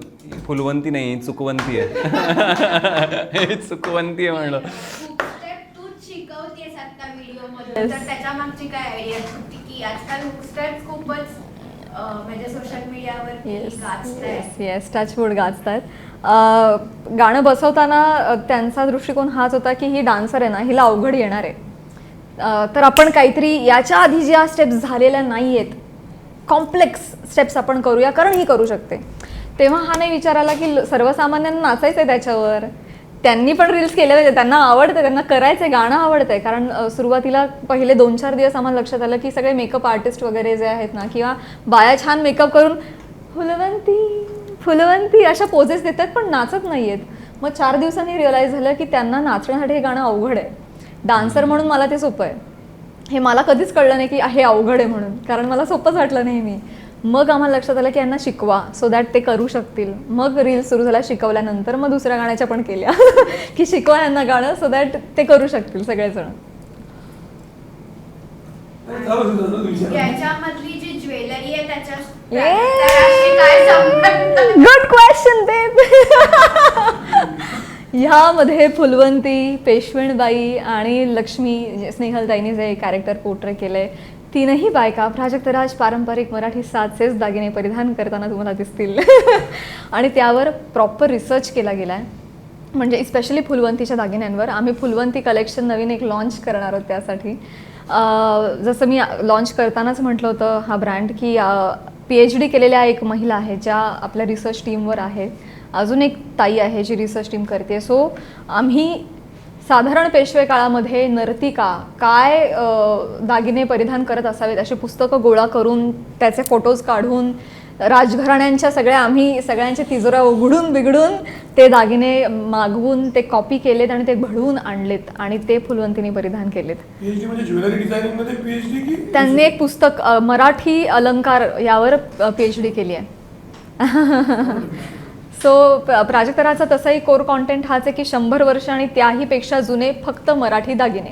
फुलवंती नाही, चुकवंती आहे. चुकवंती आहे म्हणलं. तूच शिकवतेस आता व्हिडिओ मध्ये, तर त्याच्या मागची काय आयडिया होती की की आजकाल हुकस्टर्स खूपच म्हणजे सोशल मीडियावर येस गाजतायत. येस टचवूड गाजतायत. गाणं बसवताना त्यांचा दृष्टिकोन हाच होता की ही डान्सर आहे ना, हिला अवघड येणार आहे. तर आपण काहीतरी याच्या आधी ज्या स्टेप्स झालेल्या नाही आहेत, कॉम्प्लेक्स स्टेप्स आपण करूया, कारण ही करू शकते. तेव्हा हा नाही विचार आला की सर्वसामान्यांना नाचायचं आहे त्याच्यावर. त्यांनी पण रील्स केले पाहिजे, त्यांना आवडतं, त्यांना करायचं आहे, गाणं आवडतं आहे. कारण सुरुवातीला पहिले 2-4 दिवस आम्हाला लक्षात आलं की सगळे मेकअप आर्टिस्ट वगैरे जे आहेत ना, किंवा बाया छान मेकअप करून फुलवंती फुलवंती अशा पोजेस देतात पण नाचत नाही आहेत. मग 4 दिवसांनी रिअलाईज झालं की त्यांना नाचण्यासाठी हे गाणं अवघड आहे. डान्सर म्हणून मला ते सोपं आहे, हे मला कधीच कळलं नाही की हे अवघड आहे म्हणून, कारण मला सोपंच वाटलं नेहमी. मग आम्हाला लक्षात आलं की यांना शिकवा सो दॅट ते करू शकतील. मग रील्स सुरू झाल्या, शिकवल्यानंतर मग दुसऱ्या गाण्याच्या पण केल्या की शिकवा यांना गाणं सो दॅट ते करू शकतील सगळेजण. त्याच्यामधली जी ज्वेलरी आहे त्याच्याशी काय संबंध? गुड क्वेश्चन बेब. ह्यामध्ये फुलवंती, पेशवेणबाई आणि लक्ष्मी, स्नेहलताईंनी जे कॅरेक्टर पोर्ट्रे केलंय, तीनही बायका प्राजक्तराज पारंपरिक मराठी साजेच दागिने परिधान करताना तुम्हाला दिसतील. आणि त्यावर प्रॉपर रिसर्च केला गेला आहे. म्हणजे स्पेशली फुलवंतीच्या दागिन्यांवर आम्ही फुलवंती कलेक्शन नवीन एक लॉन्च करणार आहोत. त्यासाठी जसं मी लॉन्च करतानाच म्हटलं होतं हा ब्रँड की PhD केलेल्या एक महिला आहे ज्या आपल्या रिसर्च टीमवर आहे, अजून एक ताई आहे जी रिसर्च टीम करते. सो आम्ही साधारण पेशवे काळामध्ये नर्तिका काय दागिने परिधान करत असावेत अशी पुस्तकं गोळा करून त्याचे फोटोज काढून राजघराण्यांच्या आम्ही सगळ्यांचे तिजोऱ्या उघडून बिघडून ते दागिने मागवून ते कॉपी केलेत आणि ते घडवून आणलेत आणि ते फुलवंतीने परिधान केलेत. PhD म्हणजे ज्वेलरी डिझायनिंग मध्ये PhD की त्यांनी एक पुस्तक मराठी अलंकार यावर PhD केली आहे. सो प्राजक्तराचा तसाही कोर कॉन्टेंट हाच आहे की 100 वर्ष आणि त्याहीपेक्षा जुने फक्त मराठी दागिने,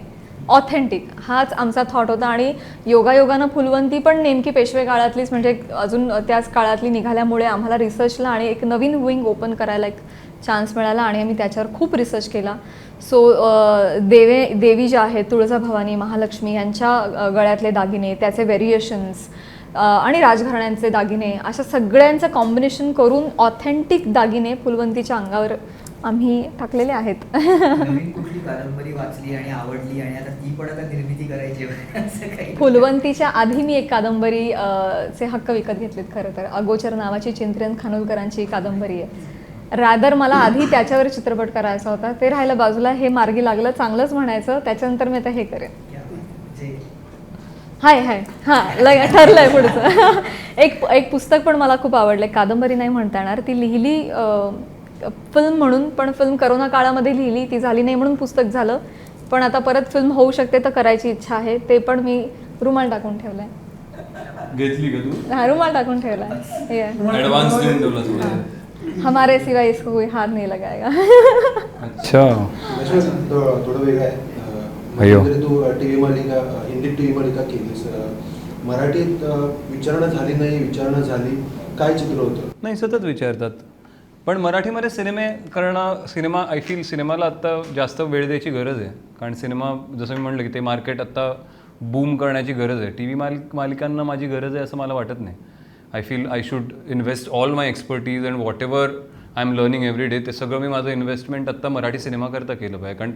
ऑथेंटिक, हाच आमचा थॉट होता. आणि योगायोगानं फुलवंती पण नेमकी पेशवे काळातलीच, म्हणजे अजून त्याच काळातली निघाल्यामुळे आम्हाला रिसर्चला आणि एक नवीन विंग ओपन करायला एक चान्स मिळाला आणि आम्ही त्याच्यावर खूप रिसर्च केला. सो देवी ज्या आहेत तुळजाभवानी, महालक्ष्मी यांच्या गळ्यातले दागिने, त्याचे व्हेरिएशन्स आणि राजघराण्यांचे दागिने, अशा सगळ्यांचं कॉम्बिनेशन करून ऑथेंटिक दागिने फुलवंतीच्या अंगावर आम्ही टाकलेले आहेत. नवीन कुठली कादंबरी वाचली आणि आवडली आणि आता ती पण आता निर्मिती करायची असं काही? फुलवंतीच्या आधी मी एक कादंबरी चे हक्क विकत घेतलेत. खरं तर अगोचर नावाची चिंतन खानोलकरांची कादंबरी आहे. रॅदर मला आधी त्याच्यावर चित्रपट करायचा होता, ते राहिलं बाजूला, हे मार्गी लागलं चांगलंच म्हणायचं. त्याच्यानंतर मी आता हे करेन. हाय ठरलंय पुढचं. एक पुस्तक पण मला खूप आवडलं, कादंबरी नाही म्हणता येणार, ती लिहिली फिल्म म्हणून, पण फिल्म करोना काळामध्ये लिहिली, ती झाली नाही म्हणून पुस्तक झालं. पण आता परत फिल्म होऊ शकते तर करायची इच्छा आहे. ते पण मी रुमाल टाकून ठेवलाय. घेतली का तू? हा, रुमाल टाकून ठेवलाय. ऍडव्हान्स देऊन ठेवला. हमारे सिवाय इसको कोई हाथ नहीं लगाएगा. अच्छा, थोडं वेगळं आहे. अय्यो. तू टीव्ही मालिका, हिंदी टीव्ही मालिका केलीस, मराठीत विचारणा झाली नाही, विचारणा झाली, काय चित्र होतं? नाही, सतत विचारतात. पण मराठीमध्ये सिनेमा आय फील सिनेमाला आत्ता जास्त वेळ द्यायची गरज आहे. कारण सिनेमा, जसं मी म्हटलं की ते मार्केट आत्ता बूम करण्याची गरज आहे. टी व्ही मालिकांना माझी गरज आहे असं मला वाटत नाही. I feel I should invest all my expertise and what ever I am learning every day, ते सगळं मी माझं इन्व्हेस्टमेंट आत्ता मराठी सिनेमाकरता केलं पाहिजे. कारण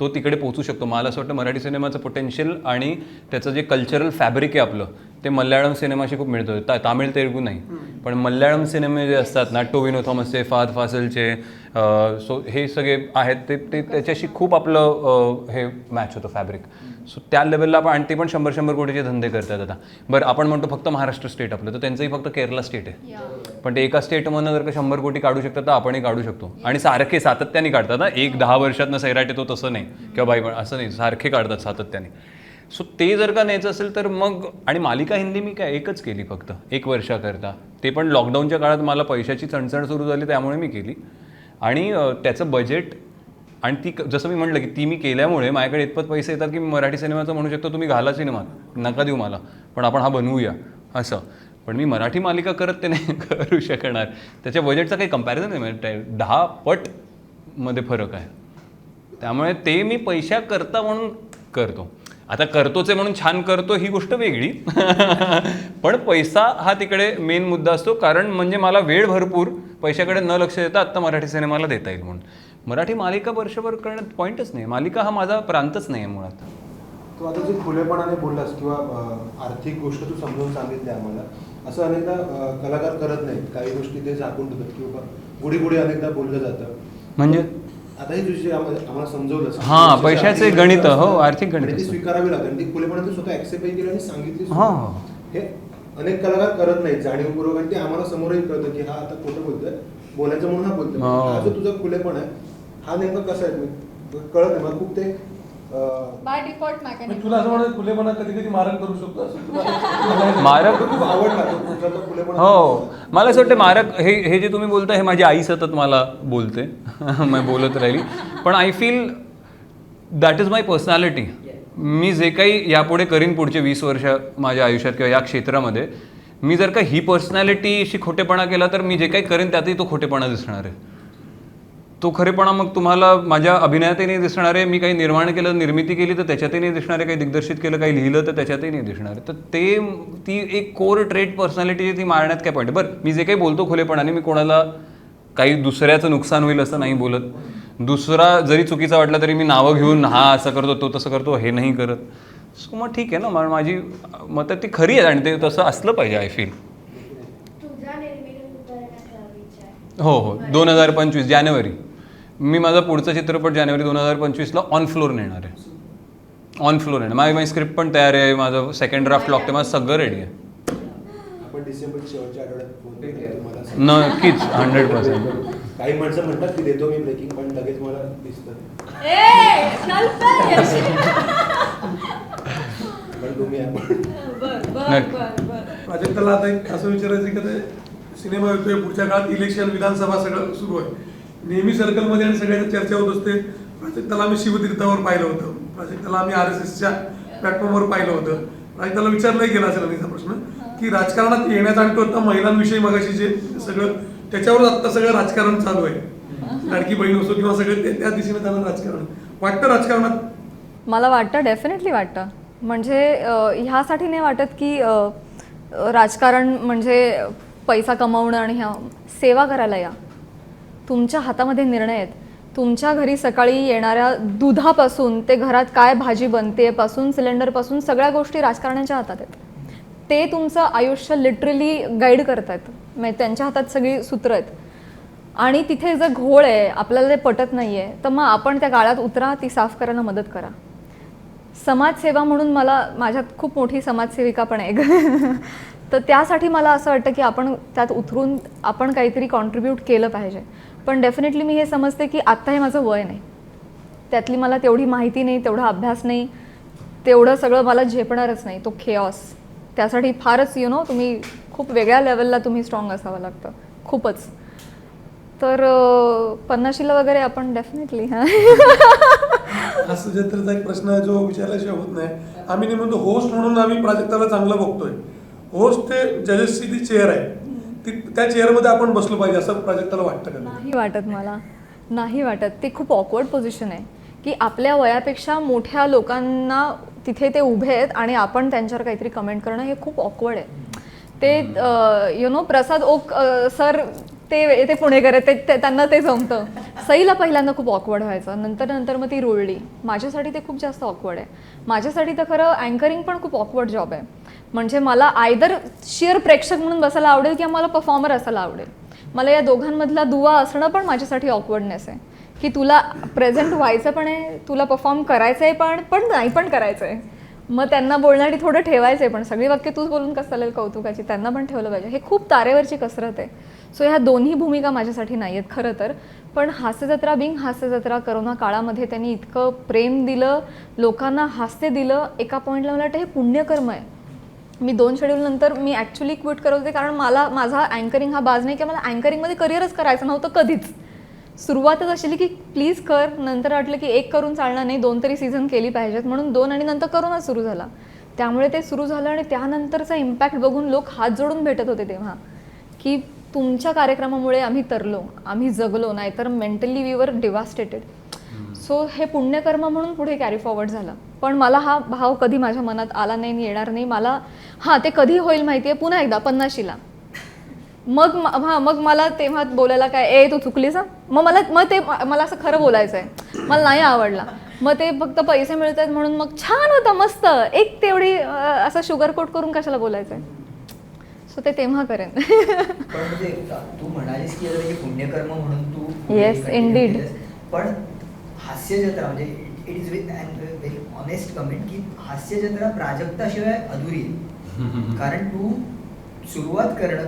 तो तिकडे पोचू शकतो. मला असं वाटतं मराठी सिनेमाचं पोटेन्शियल आणि त्याचं जे कल्चरल फॅब्रिक आहे आपलं, ते मल्याळम सिनेमाशी खूप मिळतं. तामिळ तेलुगू नाही, पण मल्याळम सिनेमे जे असतात ना, टोविनो थॉमसचे, फाद फासलचे, सो हे सगळे आहेत, ते त्याच्याशी खूप आपलं हे मॅच होतं फॅब्रिक. सो त्या लेवलला आपण, आणि ते पण 100 कोटीचे धंदे करतात आता. बरं, आपण म्हणतो फक्त महाराष्ट्र स्टेट आपलं, तर त्यांचंही फक्त केरला स्टेट आहे. पण ते एका स्टेटमधनं जर का 100 कोटी काढू शकतात तर आपणही काढू शकतो. आणि सातत्याने काढतात ना, 10 वर्षातनं सैराट येतो तसं नाही, किंवा बाई पण असं नाही, सारखे काढतात सातत्याने. सो ते जर का न्यायचं असेल तर मग, आणि मालिका हिंदी मी काय एकच केली फक्त 1 वर्षाकरता, ते पण लॉकडाऊनच्या काळात मला पैशाची चणचण सुरू झाली त्यामुळे मी केली. आणि त्याचं बजेट, आणि ती जसं मी म्हटलं की ती मी केल्यामुळे माझ्याकडे इतपत पैसे येतात की मी मराठी सिनेमाचं म्हणू शकतो तुम्ही घाला सिनेमात, नका देऊ मला, पण आपण हा बनवूया असं. पण मी मराठी मालिका करत ते नाही करू शकणार. त्याच्या बजेटचा काही कंपॅरिझन नाही, म्हणजे 10 पटमध्ये फरक आहे. त्यामुळे ते मी पैशाकरता म्हणून करतो. आता करतोच आहे म्हणून छान करतो ही गोष्ट वेगळी पण पैसा हा तिकडे मेन मुद्दा असतो. कारण म्हणजे मला वेळ भरपूर पैशाकडे न लक्ष देता आत्ता मराठी सिनेमाला देता येईल म्हणून. मराठी मालिका वर्षभर करण्यात पॉईंटच नाही. मालिका हा माझा प्रांतच नाही आहे मुळात. तू आता जे खुलेपणाने बोललास किंवा आर्थिक गोष्ट तू समजून सांगितली आम्हाला, असं अनेकदा कलाकार करत नाहीत. काही गोष्टी ते झाकून ठेवतात किंवा गुढी गुढी अनेकदा बोललं जातं. म्हणजे आता हे तुझी आम्हाला समजवलं. हां, पैशाचे गणित, हो, आर्थिक गणित ती स्वीकारावी लागेल आणि ती खुलेपणाने तू स्वतः ऍक्सेप्टही केली आणि सांगितली. हां, हे अनेक कलाकार करत नाहीत जाणीवपूर्वक, आणि ते आम्हाला समोरही कळतं की हा आता खोटं बोलतोय, बोलायचं म्हणून हा बोलतोय. हा जो तुझा खुलेपणा आहे हा नेमका कसा आहे कळत नाही मला खूप. ते बाय डिफॉल्ट पण तुला असं वाटतं खुलेपणा कधी कधी मारक करू शकतो असं तुला मारक खूप आवडला तुझा तो खुलेपणा. हो, मला असं वाटतं मारक हे जे तुम्ही बोलता हे माझी आई सतत मला बोलते मी बोलत राहिली. पण I feel that is my personality. मी जे काही यापुढे करीन पुढचे 20 वर्ष माझ्या आयुष्यात किंवा या क्षेत्रामध्ये, मी जर का ही पर्सनॅलिटीशी खोटेपणा केला तर मी जे काही करेन त्यातही तो खोटेपणा दिसणार आहे. तो खरेपणा मग तुम्हाला माझ्या अभिनयातही नाही दिसणार आहे. मी काही निर्माण केलं, निर्मिती केली तर त्याच्यातही नाही दिसणार आहे. काही दिग्दर्शित केलं, काही लिहिलं तर त्याच्यातही नाही दिसणार आहे. तर ती एक कोर ट्रेट पर्सनॅलिटी ती मारण्यात काय पॉईंट. बरं, मी जे काही बोलतो खुलेपणाने, मी कोणाला काही दुसऱ्याचं नुकसान होईल असं नाही बोलत. दुसरा जरी चुकीचा वाटला तरी मी नावं घेऊन हा असं करतो, तो तसं करतो हे नाही करत. सो मग ठीक आहे ना, माझी मतं ती खरी आहेत आणि ते तसं असलं पाहिजे आय फील. तुझा निर्मिती उतरण्याचा विचार. हो, 2025 जानेवारी. मी माझा पुढचा चित्रपट जानेवारी 2025ला ऑन फ्लोर नेणार आहे. ऑन फ्लोर येणार. माझी स्क्रिप्ट पण तयार आहे, माझं सेकंड ड्राफ्ट लागते, माझं सगळं रेडी आहे. आपण डिसेंबरच्या शेवटच्या आठवड्यात फोन केला तुम्हाला. नक्कीच 100%. काही माणसं म्हणतात की देतो मी ब्रेकिंग, पण लगेच मला दिसतं. पण तुम्ही प्राजक्ताला आता एक असं विचारायचं की ते सिनेमा येतोय, पुढच्या काळात इलेक्शन, विधानसभा सगळं सुरू आहे. नेहमी सर्कलमध्ये आणि सगळ्यांची चर्चा होत असते. प्राजक्ताला आम्ही शिवतीर्थावर पाहिलं होतं, प्राजक्ताला आम्ही RSSच्या प्लॅटफॉर्मवर पाहिलं होतं. प्राजक्ताला विचारलाही गेला असेल तिचा प्रश्न की राजकारणात येण्याचा आणि तो आता महिलांविषयी मगाशी जे सगळं त्याच्यावर आता सगळं राजकारण चालू आहे. लाडकी बहीण असो किंवा सगळं त्या दिशेने चालू राजकारण वाटतं. राजकारणात मला वाटतं, डेफिनेटली वाटतं. म्हणजे ह्यासाठी नाही वाटत की राजकारण म्हणजे पैसा कमवणं आणि ह्या. सेवा करायला या. तुमच्या हातामध्ये निर्णय आहेत. तुमच्या घरी सकाळी येणाऱ्या दुधापासून ते घरात काय भाजी बनते पासून, सिलेंडरपासून सगळ्या गोष्टी राजकारण्याच्या हातात आहेत. ते तुमचं आयुष्य लिटरली गाईड करतायत. म्हणजे त्यांच्या हातात सगळी सूत्र आहेत. आणि तिथे जर घोळ आहे, आपल्याला ते पटत नाही आहे, तर मग आपण त्या गाळात उतरा, ती साफ करायला मदत करा. समाजसेवा म्हणून माझ्यात खूप मोठी समाजसेविका पण आहे तर त्यासाठी मला असं वाटतं की आपण त्यात उतरून आपण काहीतरी कॉन्ट्रीब्यूट केलं पाहिजे. पण डेफिनेटली मी हे समजते की आत्ता हे माझं वय नाही, त्यातली मला तेवढी माहिती नाही, तेवढा अभ्यास नाही, तेवढं सगळं मला झेपणारच नाही, तो खेऑस. त्यासाठी फारच तुम्ही खूप वेगळ्या लेवलला तुम्ही स्ट्रॉंग असावं लागतं, खूपच. तर 50शीला वगैरे आपण डेफिनेटली हा सुजात्राचा एक प्रश्न जो विचारल्याशिवाय होत नाही. आम्ही नाही म्हणतो होस्ट म्हणून आम्ही प्राजक्ताला चांगलं बघतोय. होस्ट ते जजेसची ती चेअर आहे, ती त्या चेअरमध्ये आपण बसलो पाहिजे असं प्राजक्ताला वाटतं का? नाही वाटत मला, नाही वाटत. ते खूप ऑकवर्ड पोझिशन आहे की आपल्या वयापेक्षा मोठ्या लोकांना तिथे ते उभे आहेत आणि आपण त्यांच्यावर काहीतरी कमेंट करणं हे खूप ऑकवर्ड आहे. ते प्रसाद ओक सर ते पुणेकर आहेत, ते त्यांना ते जमतं. सईला पहिल्यांदा खूप ऑकवर्ड व्हायचं, नंतर मग ती रुळली. माझ्यासाठी ते खूप जास्त ऑकवर्ड आहे. माझ्यासाठी तर खरं अँकरिंग पण खूप ऑकवर्ड जॉब आहे. म्हणजे मला आयदर शिअर प्रेक्षक म्हणून बसायला आवडेल किंवा मला परफॉर्मर असायला आवडेल. मला या दोघांमधला दुवा असणं पण माझ्यासाठी ऑकवर्डनेस आहे की तुला प्रेझेंट व्हायचं पण आहे, तुला परफॉर्म करायचं आहे पण नाही पण करायचं आहे. मग त्यांना बोलण्यासाठी थोडं ठेवायचं आहे, पण सगळी वाक्य तूच बोलून कसं चालेल कौतुकाची, त्यांना पण ठेवलं पाहिजे. हे खूप तारेवरची कसरत आहे. सो ह्या दोन्ही भूमिका माझ्यासाठी नाही आहेत खरं तर. पण हास्यजत्रा बिंग हास्यजत्रा करोना काळामध्ये त्यांनी इतकं प्रेम दिलं, लोकांना हास्य दिलं. एका पॉईंटला मला वाटतं हे पुण्यकर्म आहे. मी 2 शेड्यूलनंतर मी ॲक्च्युली क्विट करत होते, कारण माझा अँकरिंग हा बाज नाही की मला अँकरिंगमध्ये करिअरच करायचं नव्हतं कधीच. सुरुवातच अशी की प्लीज कर, नंतर वाटलं की 1 करून चालणार नाही, 2 तरी सीझन केली पाहिजेत, म्हणून 2 आणि नंतर करोना सुरू झाला. त्यामुळे ते सुरू झालं आणि त्यानंतरचा इम्पॅक्ट बघून लोक हात जोडून भेटत होते तेव्हा की तुमच्या कार्यक्रमामुळे आम्ही तरलो, आम्ही जगलो, नाहीतर mentally we were devastated. So हे पुण्यकर्म म्हणून पुढे कॅरी फॉरवर्ड झालं. पण मला हा भाव कधी माझ्या मनात आला नाही आणि येणार नाही. मला हां ते कधी होईल माहिती आहे, पुन्हा एकदा 50शीला. मग मला तेव्हा बोलायला काय ए तू चुकलीस. मला असं खरं बोलायचं आहे, मला नाही आवडला. मग ते फक्त पैसे मिळत आहेत म्हणून मग छान होतं मस्त एक तेवढी असं शुगर कोट करून कशाला बोलायचं आहे. सो ते तेव्हा करेन. पण म्हणजे तू म्हणालीस की हे पुण्यकर्म म्हणून तू Yes, indeed. केलंस. पण हास्य जत्रा म्हणजे it is with and very honest comment की हास्य जत्रा प्राजक्ताशिवाय अधुरी आहे. कारण तू सुरुवात करणं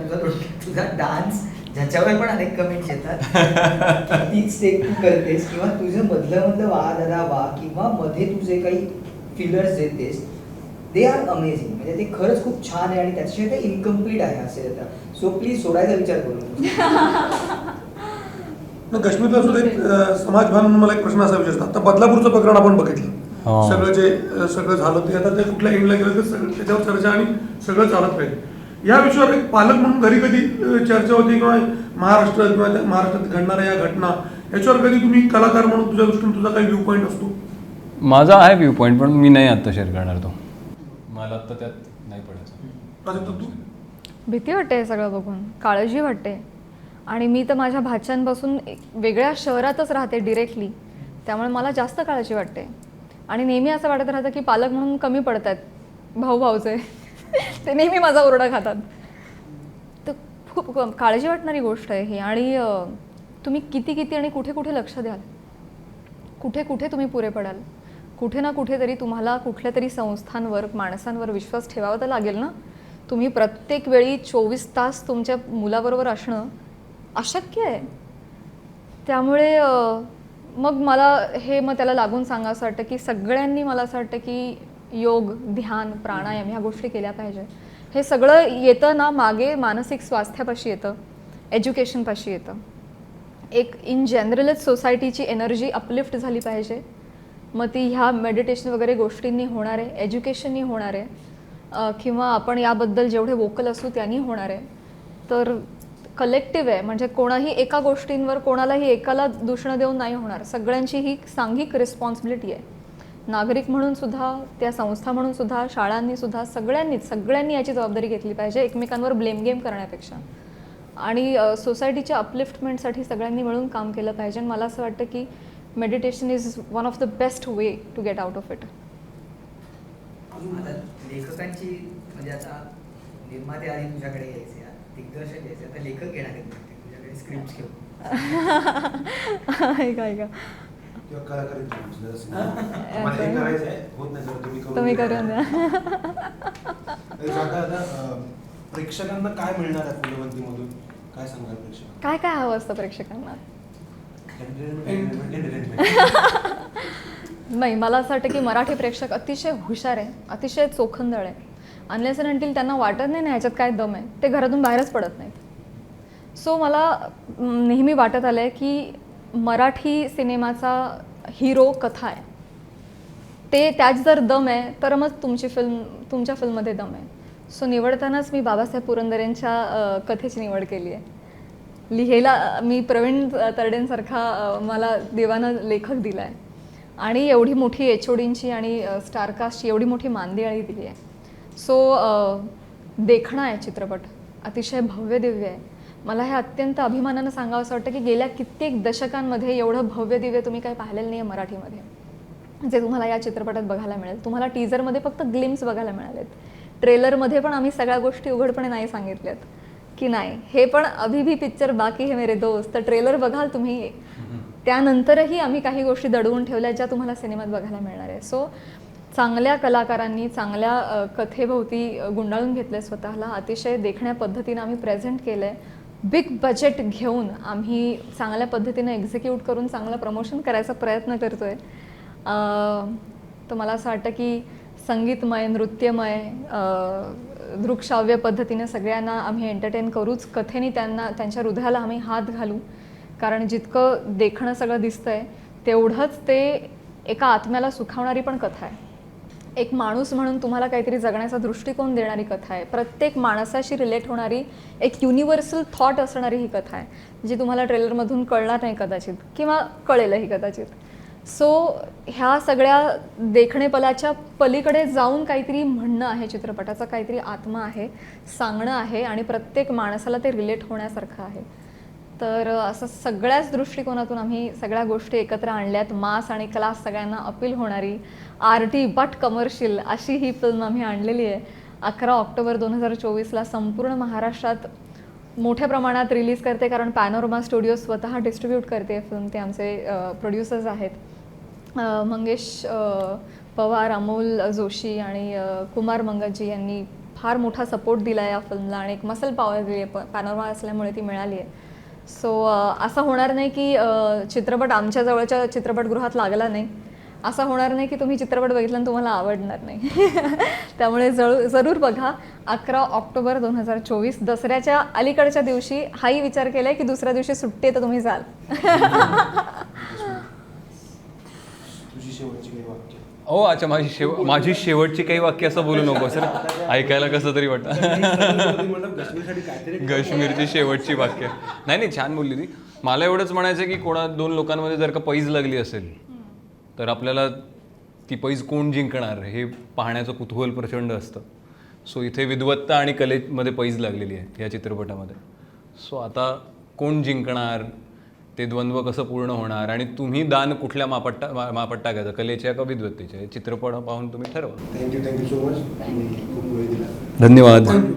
तुझा डान्स ज्याच्यावर पण अनेक कमेंट्स येतात तीच स्टेप तू करतेस किंवा तुझं मधलं वा दादा वा किंवा मध्ये तुझे काही फिलर्स देतेस दे आर अमेझिंग. म्हणजे ते खरंच खूप छान आहे आणि त्याच्याशिवाय ते इनकम्प्लीट आहे हास्य जत्रा. सो प्लीज सोडायचा विचार करू नको. काश्मीरला सुद्धा एक समाजभान म्हणून मला एक प्रश्न असा विचारतात. आता बदलापूरचं प्रकरण आपण बघितलं, सगळं झालं ते आता ते कुठल्या एंडला गेलं तर त्याच्यावर चर्चा आणि सगळं चालत राहील. या विषयावर एक पालक म्हणून घरी कधी चर्चा होती किंवा महाराष्ट्र किंवा महाराष्ट्रात घडणाऱ्या या घटना याच्यावर कधी तुम्ही कलाकार म्हणून तुझ्या दृष्टीने तुझा काही व्ह्यू पॉईंट असतो? माझा आहे व्ह्यू पॉईंट, पण मी नाही आत्ता शेअर करणार तो. मला आत्ता त्यात नाही पडायचं. तू भीती वाटते हे सगळं बघून, काळजी वाटते. आणि मी तर माझ्या भाच्यांपासून वेगळ्या शहरातच राहते डिरेक्टली, त्यामुळे मला जास्त काळजी वाटते. आणि नेहमी असं वाटत राहतं की पालक म्हणून कमी पडतात भाऊचे ते नेहमी माझा ओरडा खातात. तर खूप काळजी वाटणारी गोष्ट आहे ही. आणि तुम्ही किती आणि कुठे लक्ष द्याल, कुठे तुम्ही पुरे पडाल. कुठे ना कुठेतरी तुम्हाला कुठल्या तरी संस्थांवर माणसांवर विश्वास ठेवावा तर लागेल ना. तुम्ही प्रत्येक वेळी 24 तास तुमच्या मुलाबरोबर असणं अशक्य आहे. त्यामुळे मग त्याला लागून सांगावं वाटतं की सगळ्यांनी मला असं वाटतं की योग, ध्यान, प्राणायाम ह्या गोष्टी केल्या पाहिजे. हे सगळं येतं ना मागे मानसिक स्वास्थ्यापाशी येतं, एज्युकेशनपाशी येतं. एक इन जनरलच सोसायटीची एनर्जी अपलिफ्ट झाली पाहिजे. मग ती ह्या मेडिटेशन वगैरे गोष्टींनी होणार आहे, एज्युकेशननी होणार आहे, किंवा आपण याबद्दल जेवढे वोकल असू त्यांनी होणार आहे. तर कलेक्टिव्ह आहे, म्हणजे कोणाही एका गोष्टींवर कोणालाही एकाला दूषणं देऊन नाही होणार. सगळ्यांची ही सांघिक रिस्पॉन्सिबिलिटी आहे. नागरिक म्हणून सुद्धा, त्या संस्था म्हणून सुद्धा, शाळांनी सुद्धा, सगळ्यांनी याची जबाबदारी घेतली पाहिजे एकमेकांवर ब्लेम गेम करण्यापेक्षा. आणि सोसायटीच्या अपलिफ्टमेंटसाठी सगळ्यांनी मिळून काम केलं पाहिजे. मला असं वाटतं की meditation is one of the best way to get out of it. आता लेखकांची म्हणजे आता निर्माते आधी तुझ्याकडे यायचे, दिग्दर्शक यायचे, आता लेखक येणार आहेत तुझ्याकडे स्क्रिप्ट घेऊन. ऐका किंवा कलाकार मला हे करायचं आहे, होत नाही जर तुम्ही करून द्या. आता प्रेक्षकांना काय मिळणार आहे फुलवंतीमधून, काय सांगाल प्रेक्षकांना? काय काय हवं असतं प्रेक्षकांना? नाही, मला असं वाटतं की मराठी प्रेक्षक अतिशय हुशार आहे, अतिशय चोखंदळ आहे. अनलेस अँड अंटिल त्यांना वाटत नाही ना ह्याच्यात काय दम आहे, ते घरातून बाहेरच पडत नाहीत. सो मला नेहमी वाटत आलं आहे की मराठी सिनेमाचा हिरो कथा आहे, ते त्यात जर दम आहे तर मग तुमच्या फिल्ममध्ये दम आहे. सो निवडतानाच मी बाबासाहेब पुरंदरेंच्या कथेची निवड केली आहे. लिहायला मी प्रवीण तरडेंसारखा मला देवानं लेखक दिला आहे आणि एवढी मोठी HODंची आणि स्टारकास्टची एवढी मोठी मांदियाळी दिली आहे. सो देखणा आहे चित्रपट, अतिशय भव्य दिव्य आहे. मला हे अत्यंत अभिमानानं सांगावं असं वाटतं की गेल्या कित्येक दशकांमध्ये एवढं भव्य दिव्य तुम्ही काही पाहिलेलं नाही आहे मराठीमध्ये, जे तुम्हाला या चित्रपटात बघायला मिळेल. तुम्हाला टीजरमध्ये फक्त ग्लिम्स बघायला मिळालेत, ट्रेलरमध्ये पण आम्ही सगळ्या गोष्टी उघडपणे नाही सांगितल्यात की नाही हे पण अभी भी पिक्चर बाकी है मेरे दोस्त. तर ट्रेलर बघाल तुम्ही, त्यानंतरही आम्ही काही गोष्टी दडवून ठेवल्या ज्या तुम्हाला सिनेमात बघायला मिळणार आहे. सो चांगल्या कलाकारांनी चांगल्या कथेभोवती गुंडाळून घेतलं स्वतःला, अतिशय देखण्या पद्धतीनं आम्ही प्रेझेंट केलं आहे. बिग बजेट घेऊन आम्ही चांगल्या पद्धतीनं एक्झिक्यूट करून चांगलं प्रमोशन करायचा प्रयत्न करतो आहे. तर मला असं वाटतं की संगीतमय, नृत्यमय, दृकश्राव्य पद्धतीने सगळ्यांना आम्ही एंटरटेन करूच, कथेने त्यांच्या हृदयाला आम्ही हात घालू. कारण जितकं देखणं सगळं दिसतंय तेवढंच ते एका आत्म्याला सुखावणारी पण कथा आहे. एक माणूस म्हणून तुम्हाला काहीतरी जगण्याचा दृष्टिकोन देणारी कथा आहे. प्रत्येक माणसाशी रिलेट होणारी एक युनिव्हर्सल थॉट असणारी ही कथा आहे, जी तुम्हाला ट्रेलरमधून कळणार नाही कदाचित, किंवा कळेलही कदाचित. सो ह्या सगळ्या देखणेपलाच्या पलीकडे जाऊन काहीतरी म्हणणं आहे, चित्रपटाचा काहीतरी आत्मा आहे, सांगणं आहे आणि प्रत्येक माणसाला ते रिलेट होण्यासारखं आहे. तर असं सगळ्याच दृष्टिकोनातून आम्ही सगळ्या गोष्टी एकत्र आणल्यात. मास आणि क्लास सगळ्यांना अपील होणारी, आरटी बट कमर्शियल अशी ही फिल्म आम्ही आणलेली आहे. 11 ऑक्टोबर 2024ला संपूर्ण महाराष्ट्रात मोठ्या प्रमाणात रिलीज करते, कारण पॅनोरमा स्टुडिओ स्वतः डिस्ट्रीब्यूट करते फिल्म. ते आमचे प्रोड्युसर्स आहेत मंगेश पवार, अमोल जोशी आणि कुमार मंगजी यांनी फार मोठा सपोर्ट दिला आहे या फिल्मला आणि एक मसल पॉवर दिली आहे. पॅनोरमा असल्यामुळे ती मिळाली आहे. सो असं होणार नाही की चित्रपट आमच्या जवळच्या चित्रपटगृहात लागला नाही, असं होणार नाही की तुम्ही चित्रपट बघितला आणि तुम्हाला आवडणार नाही. त्यामुळे जरूर बघा. 11 ऑक्टोबर 2024 दसऱ्याच्या अलीकडच्या दिवशी. हाही विचार केला आहे की दुसऱ्या दिवशी सुट्टी आहे तर तुम्ही जाल. तुझी शेवटची काही वाक्य ओ अच्छा, माझी शेवटची काही वाक्य असं बोलू नको सर, ऐकायला कसं तरी वाटतं. काश्मीरसाठी काहीतरी काश्मीरची शेवटची वाक्य. नाही छान बोलली ती. मला एवढंच म्हणायचं की कोणा दोन लोकांमध्ये जर का पैज लागली असेल तर आपल्याला ती पैज कोण जिंकणार हे पाहण्याचं कुतूहल प्रचंड असतं. सो इथे विद्वत्ता आणि कलेमध्ये पैज लागलेली आहे या चित्रपटामध्ये. सो आता कोण जिंकणार, ते द्वंद्व कसं पूर्ण होणार आणि तुम्ही दान कुठल्या मापात टाकायचं, कलेच्या का विद्वत्तेच्या, चित्रपट पाहून तुम्ही ठरवा. Thank you so much. खूप वेळ दिला. धन्यवाद. थँक्यू.